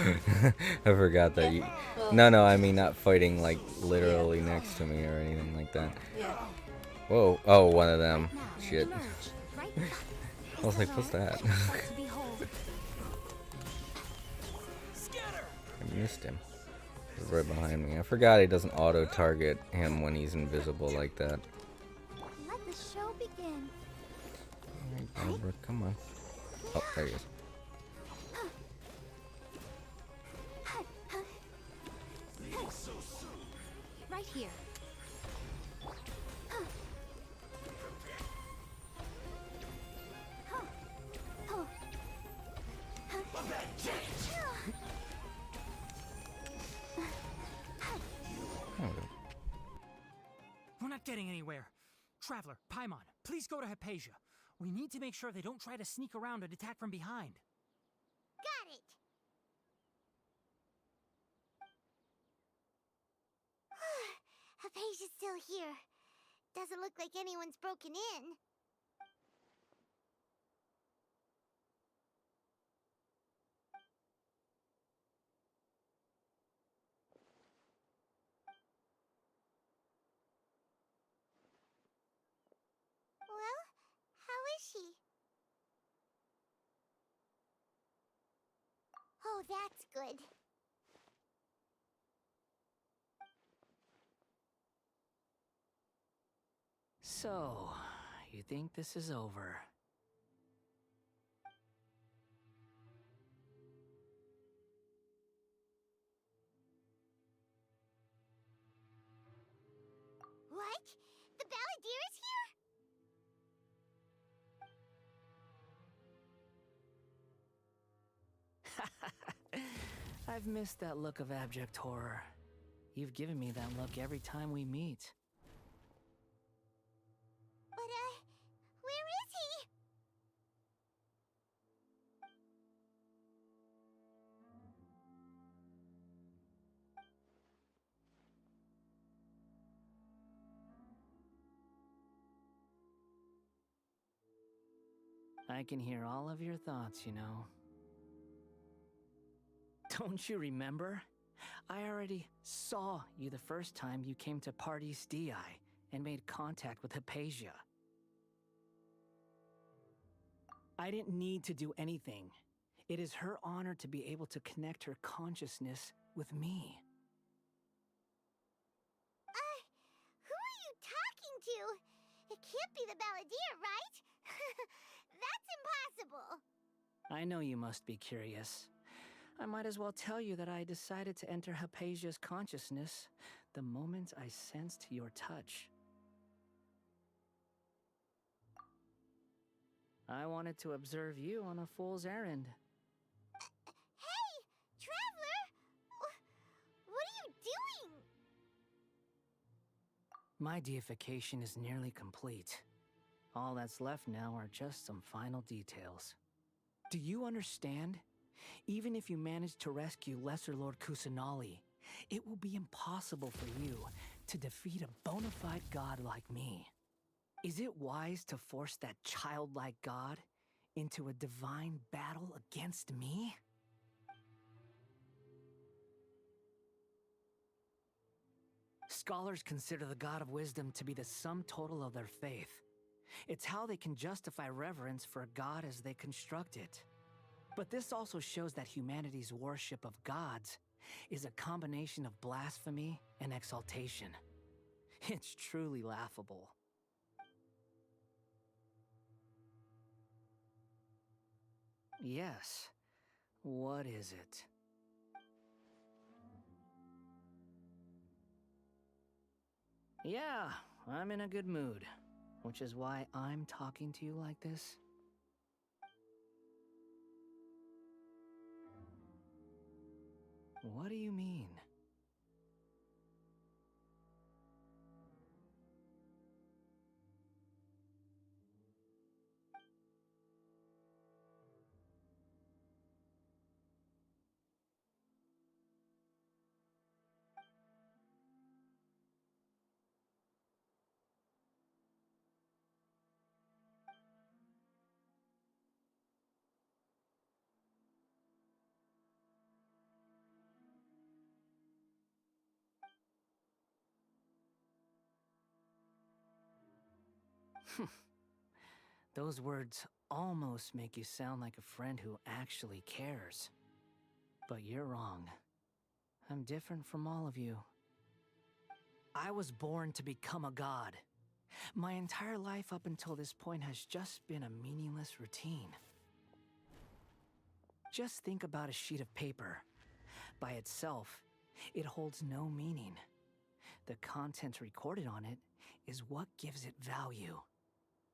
I forgot that you... No, I mean not fighting like literally next to me or anything like that. Yeah. Whoa, oh, one of them. Shit. I was like, what's that? I missed him. He was right behind me. I forgot he doesn't auto-target him when he's invisible like that. Let the show begin. Alright, Barbara, come on. Oh, there he is. Right here. We're not getting anywhere. Traveler, Paimon, please go to Hypatia. We need to make sure they don't try to sneak around and attack from behind. Got it. Hypatia's still here. Doesn't look like anyone's broken in. Well, how is she? Oh, that's good. So, you think this is over? What? The Balladeer is here? I've missed that look of abject horror. You've given me that look every time we meet. But, where is he? I can hear all of your thoughts, you know. Don't you remember? I already saw you the first time you came to Party's DI and made contact with Hypatia. I didn't need to do anything. It is her honor to be able to connect her consciousness with me. to... It can't be the Balladeer, right? That's impossible. I know you must be curious. I might as well tell you that I decided to enter Hypatia's consciousness the moment I sensed your touch. I wanted to observe you on a fool's errand. Hey, Traveler! What are you doing? My deification is nearly complete. All that's left now are just some final details. Do you understand? Even if you manage to rescue Lesser Lord Kusanali, it will be impossible for you to defeat a bona fide god like me. Is it wise to force that childlike god into a divine battle against me? Scholars consider the God of Wisdom to be the sum total of their faith. It's how they can justify reverence for a god as they construct it. But this also shows that humanity's worship of gods is a combination of blasphemy and exaltation. It's truly laughable. Yes. What is it? Yeah, I'm in a good mood, which is why I'm talking to you like this. What do you mean? Those words almost make you sound like a friend who actually cares. But you're wrong. I'm different from all of you. I was born to become a god. My entire life up until this point has just been a meaningless routine. Just think about a sheet of paper. By itself, it holds no meaning. The content recorded on it is what gives it value.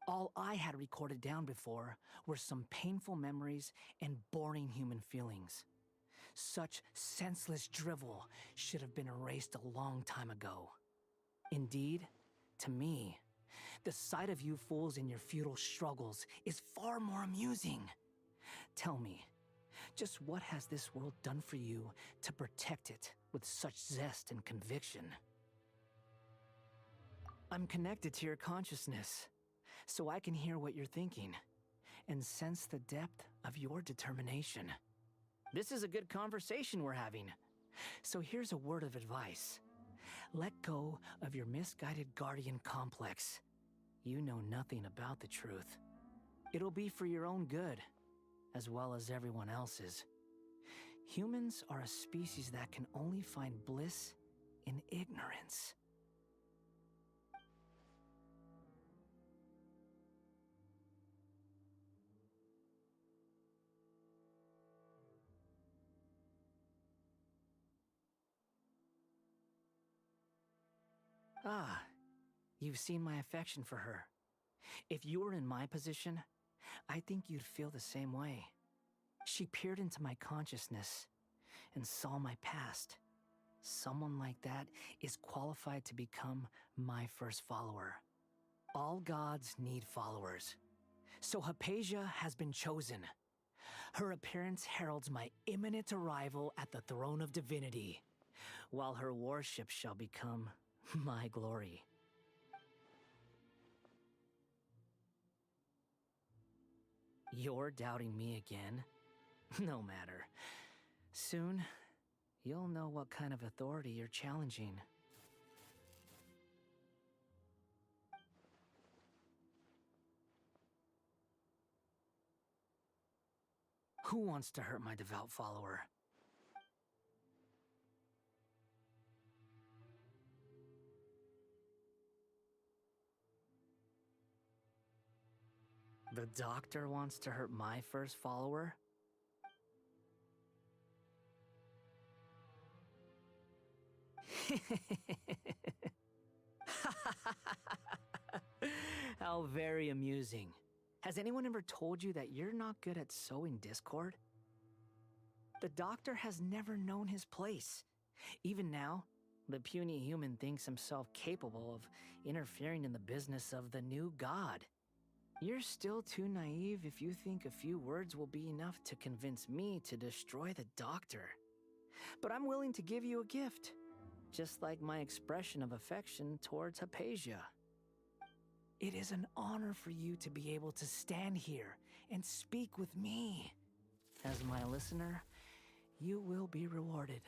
All I had recorded down before were some painful memories and boring human feelings. Such senseless drivel should have been erased a long time ago. Indeed, to me, the sight of you fools in your futile struggles is far more amusing. Tell me, just what has this world done for you to protect it with such zest and conviction? I'm connected to your consciousness, so I can hear what you're thinking and sense the depth of your determination. This is a good conversation we're having. So here's a word of advice. Let go of your misguided guardian complex. You know nothing about the truth. It'll be for your own good, as well as everyone else's. Humans are a species that can only find bliss in ignorance. Ah, you've seen my affection for her. If you were in my position, I think you'd feel the same way. She peered into my consciousness and saw my past. Someone like that is qualified to become my first follower. All gods need followers. So Hypatia has been chosen. Her appearance heralds my imminent arrival at the throne of divinity, while her worship shall become my glory. You're doubting me again? No matter. Soon, you'll know what kind of authority you're challenging. Who wants to hurt my devout follower? The doctor wants to hurt my first follower? How very amusing. Has anyone ever told you that you're not good at sowing discord? The doctor has never known his place. Even now, the puny human thinks himself capable of interfering in the business of the new god. You're still too naive if you think a few words will be enough to convince me to destroy the doctor. But I'm willing to give you a gift, just like my expression of affection towards Hypatia. It is an honor for you to be able to stand here and speak with me. As my listener, you will be rewarded.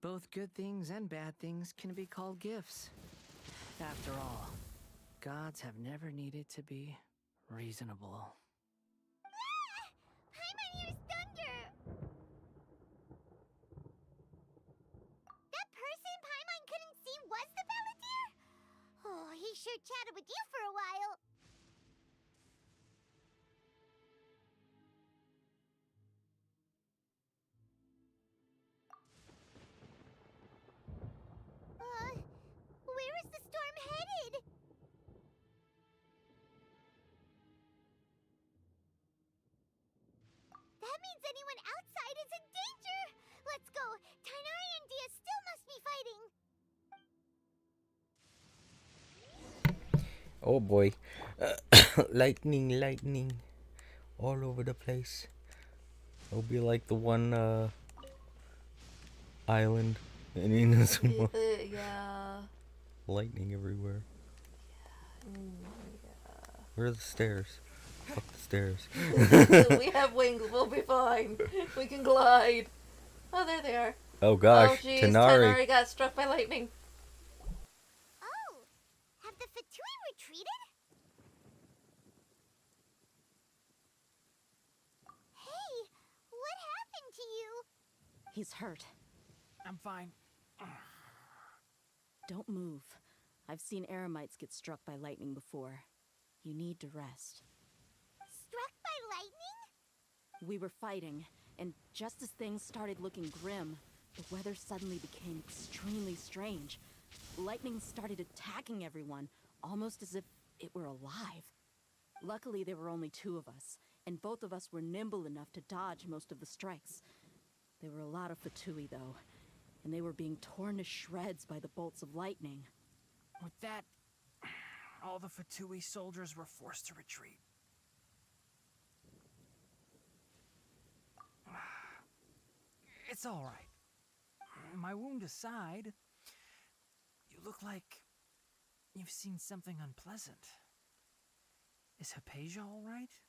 Both good things and bad things can be called gifts. After all, gods have never needed to be reasonable. Paimon hears thunder! That person Paimon couldn't see was the Palantir? Oh, he sure chatted with you for a while. Where is the storm headed? That means anyone outside is in danger! Let's go! Tainari and Dia still must be fighting! Oh boy. Lightning, lightning. All over the place. It'll be like the one island in Inazuma. Yeah. Lightning everywhere. Where are the stairs? Fuck the stairs. We have wings, we'll be fine. We can glide. Oh, there they are. Oh gosh, oh, geez, Tainari. Tainari got struck by lightning. Oh! Have the Fatui retreated? Hey! What happened to you? He's hurt. I'm fine. Don't move. I've seen Eremites get struck by lightning before. You need to rest. Struck by lightning? We were fighting, and just as things started looking grim, the weather suddenly became extremely strange. Lightning started attacking everyone, almost as if it were alive. Luckily, there were only two of us, and both of us were nimble enough to dodge most of the strikes. There were a lot of Fatui, though, and they were being torn to shreds by the bolts of lightning. With that, all the Fatui soldiers were forced to retreat. It's all right. My wound aside, you look like you've seen something unpleasant. Is Hypatia all right?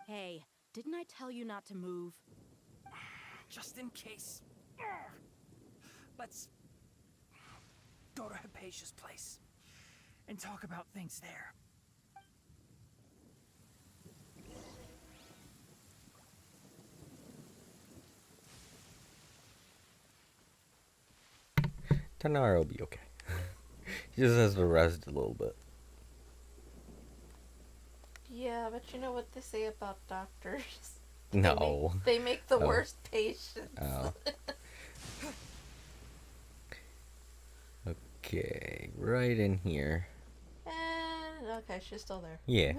Hey, didn't I tell you not to move? Just in case. Let's go to Hypatia's place and talk about things there. Tainari will be okay. He just has to rest a little bit. Yeah, but you know what they say about doctors? No. They make the worst patients. Oh. Okay, right in here. And okay, she's still there. Yeah.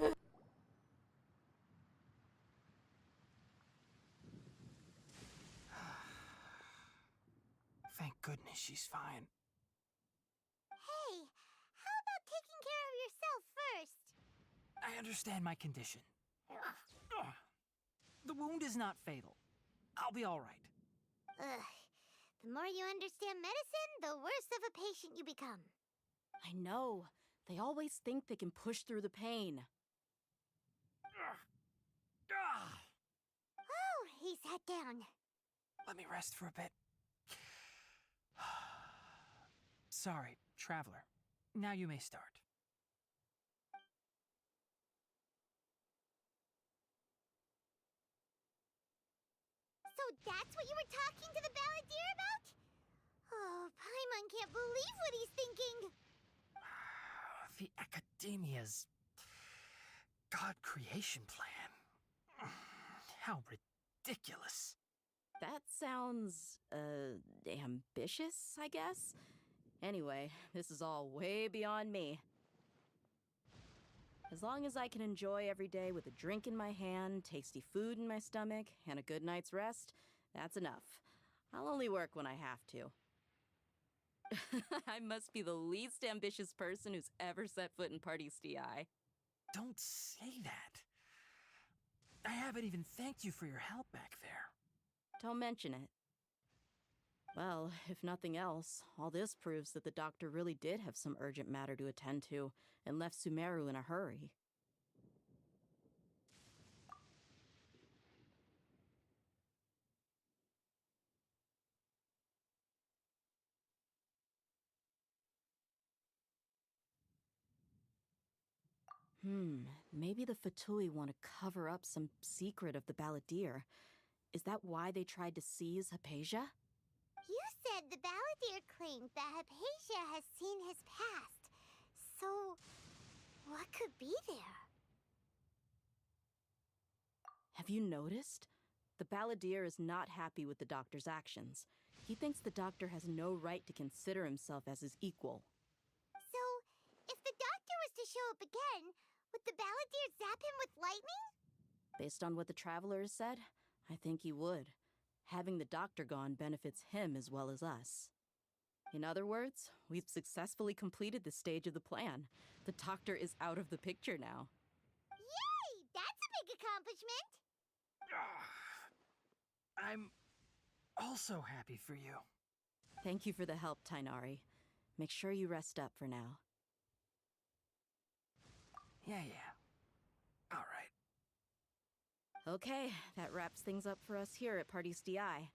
Thank goodness she's fine. Hey, how about taking care of yourself first? I understand my condition. The wound is not fatal. I'll be all right. Ugh. The more you understand medicine, the worse of a patient you become. I know. They always think they can push through the pain. Oh, he sat down. Let me rest for a bit. Sorry, traveler. Now you may start. So that's what you were talking to the balladeer about? Oh, Paimon can't believe what he's thinking. The Academia's God creation plan. How ridiculous. That sounds, ambitious, I guess? Anyway, this is all way beyond me. As long as I can enjoy every day with a drink in my hand, tasty food in my stomach, and a good night's rest, that's enough. I'll only work when I have to. I must be the least ambitious person who's ever set foot in Party STI. Don't say that. I haven't even thanked you for your help back there. Don't mention it. Well, if nothing else, all this proves that the doctor really did have some urgent matter to attend to and left Sumeru in a hurry. Maybe the Fatui want to cover up some secret of the balladeer. Is that why they tried to seize Hypatia? You said the balladeer claimed that Hypatia has seen his past. So, what could be there? Have you noticed? The balladeer is not happy with the doctor's actions. He thinks the doctor has no right to consider himself as his equal. So, if the doctor was to show up again, would the balladeer zap him with lightning? Based on what the traveler has said, I think he would. Having the doctor gone benefits him as well as us. In other words, we've successfully completed this stage of the plan. The doctor is out of the picture now. Yay! That's a big accomplishment! I'm also happy for you. Thank you for the help, Tainari. Make sure you rest up for now. Yeah. All right. Okay, that wraps things up for us here at Party STI.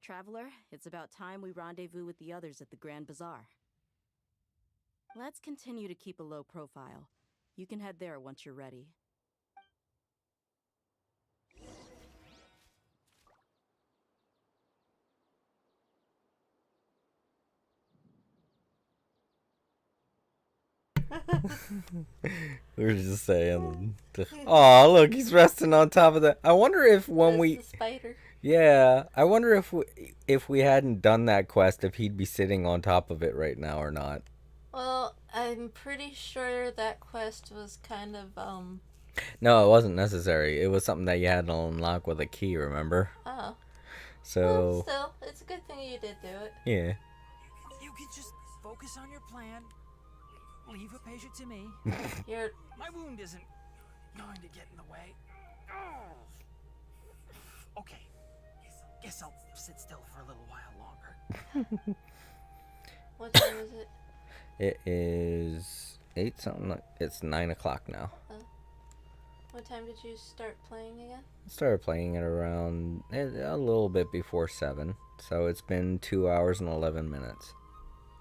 Traveler, it's about time we rendezvous with the others at the Grand Bazaar. Let's continue to keep a low profile. You can head there once you're ready. We were just saying. Oh, look, he's resting on top of that. I wonder if when The spider. Yeah, I wonder if we hadn't done that quest, if he'd be sitting on top of it right now or not. Well, I'm pretty sure that quest was kind of, No, it wasn't necessary. It was something that you had to unlock with a key, remember? Oh. So... Well, still, it's a good thing you did do it. Yeah. You can just focus on your plan. Leave Hypatia to me. My wound isn't going to get in the way. Okay. Guess I'll sit still for a little while longer. What time is it? It is 8 something. It's 9 o'clock now. What time did you start playing again? I started playing it around a little bit before 7. So it's been 2 hours and 11 minutes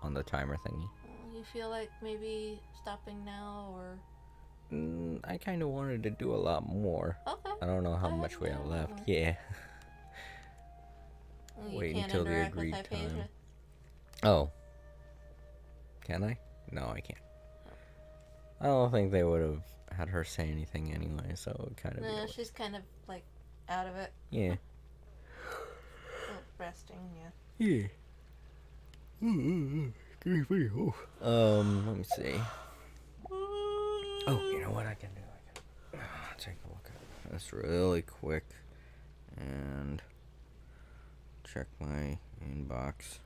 on the timer thingy. You feel like maybe stopping now, or? I kind of wanted to do a lot more. Okay. I don't know how much we have left. Yeah. Wait until the agreed time. Oh. Can I? No, I can't. I don't think they would have had her say anything anyway, so it kind of. No, she's kind of like out of it. Yeah. Resting, yeah. Yeah. Let me see. Oh, you know what I can do? I can take a look at this really quick and check my inbox.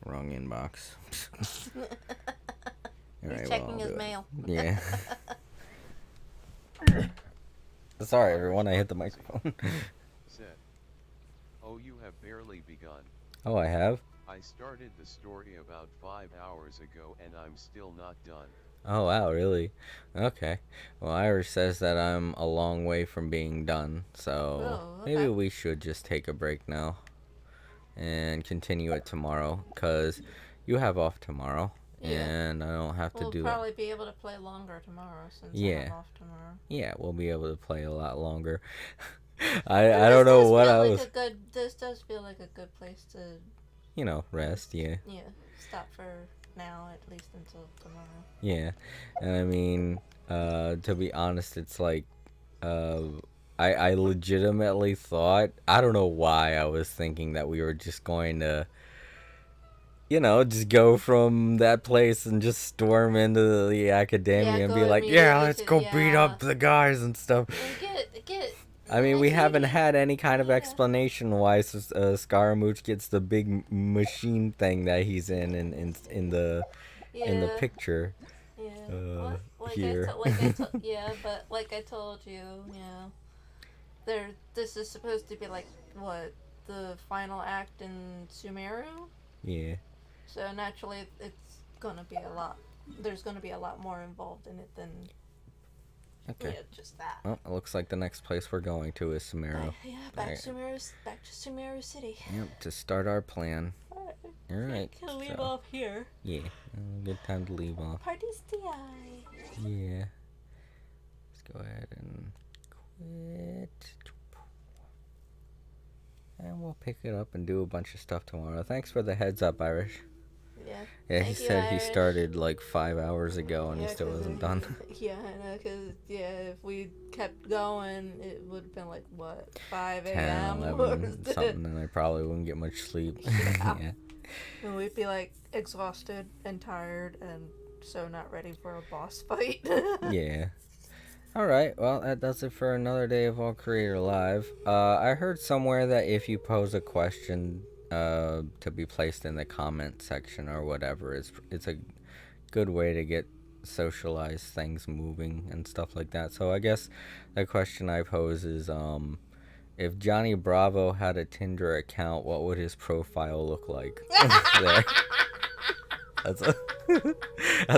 Wrong inbox. He's checking his mail. Yeah. Sorry, everyone. I hit the microphone. Said. Oh, you have barely begun. Oh, I have? I started the story about 5 hours ago and I'm still not done. Oh, wow, really? Okay. Well, Irish says that I'm a long way from being done, so maybe we should just take a break now and continue it tomorrow, because you have off tomorrow, and I don't have to do We'll probably be able to play longer tomorrow since I'm off tomorrow. Yeah, we'll be able to play a lot longer. I don't know what I was. This does feel like a good place to, Rest. Yeah. Yeah, stop for now at least until tomorrow. Yeah, and I mean, to be honest, it's like, I legitimately thought, I don't know why I was thinking that we were just going to, just go from that place and just storm into the academia and be like, yeah, let's go beat up the guys and stuff. I mean, we haven't had any kind of explanation why Scaramouche gets the big machine thing that he's in the picture. Here. But like I told you, this is supposed to be like what the final act in Sumeru. Yeah. So naturally, it's gonna be a lot. There's gonna be a lot more involved in it than just that. Well, it looks like the next place we're going to is Sumeru. Back to Sumeru City. Yep, to start our plan. All right. Can leave off here. Yeah, good time to leave off. Party's DI. Yeah. Let's go ahead and quit. And we'll pick it up and do a bunch of stuff tomorrow. Thanks for the heads up, Irish. Yeah, he said he started like 5 hours ago and he still wasn't done. Yeah, I know, because, if we kept going, it would have been like, what, 5 a.m.? 10, 11, something, and I probably wouldn't get much sleep. Yeah. And we'd be like exhausted and tired and so not ready for a boss fight. Yeah. Alright, well, that does it for another day of All Creator Live. I heard somewhere that if you pose a question to be placed in the comment section or whatever, it's a good way to get socialized things moving and stuff like that. So I guess the question I pose is, if Johnny Bravo had a Tinder account, what would his profile look like? There. That's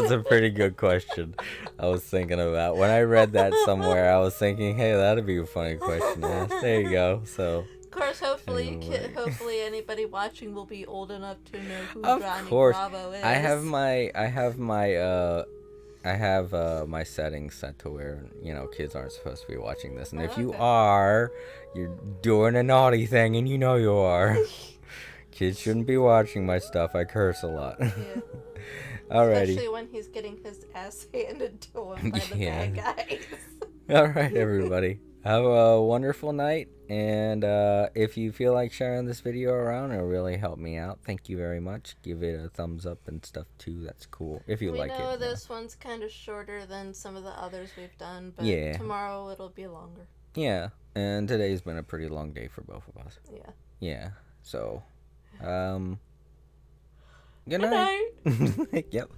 a pretty good question. I was thinking about when I read that somewhere. I was thinking, hey, that'd be a funny question to ask. There you go. So, of course, hopefully anybody watching will be old enough to know who of Johnny course, Bravo is. I have my settings set to where kids aren't supposed to be watching this, and if you are, you're doing a naughty thing, and you know you are. Kids shouldn't be watching my stuff. I curse a lot. Yeah. Alrighty. Especially when he's getting his ass handed to him by the bad guys. Alright, everybody. Have a wonderful night. And if you feel like sharing this video around, it'll really help me out. Thank you very much. Give it a thumbs up and stuff too. That's cool. If you like it. We know this one's kind of shorter than some of the others we've done, but tomorrow it'll be longer. Yeah. And today's been a pretty long day for both of us. Yeah. Yeah. So, good night. Yep.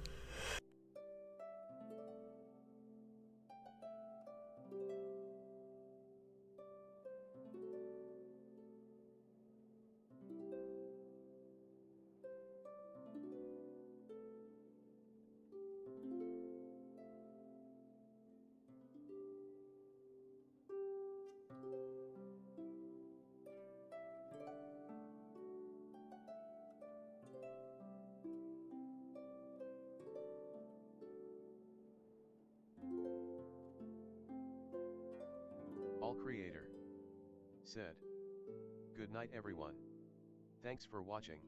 All Creator said. Good night everyone. Thanks for watching.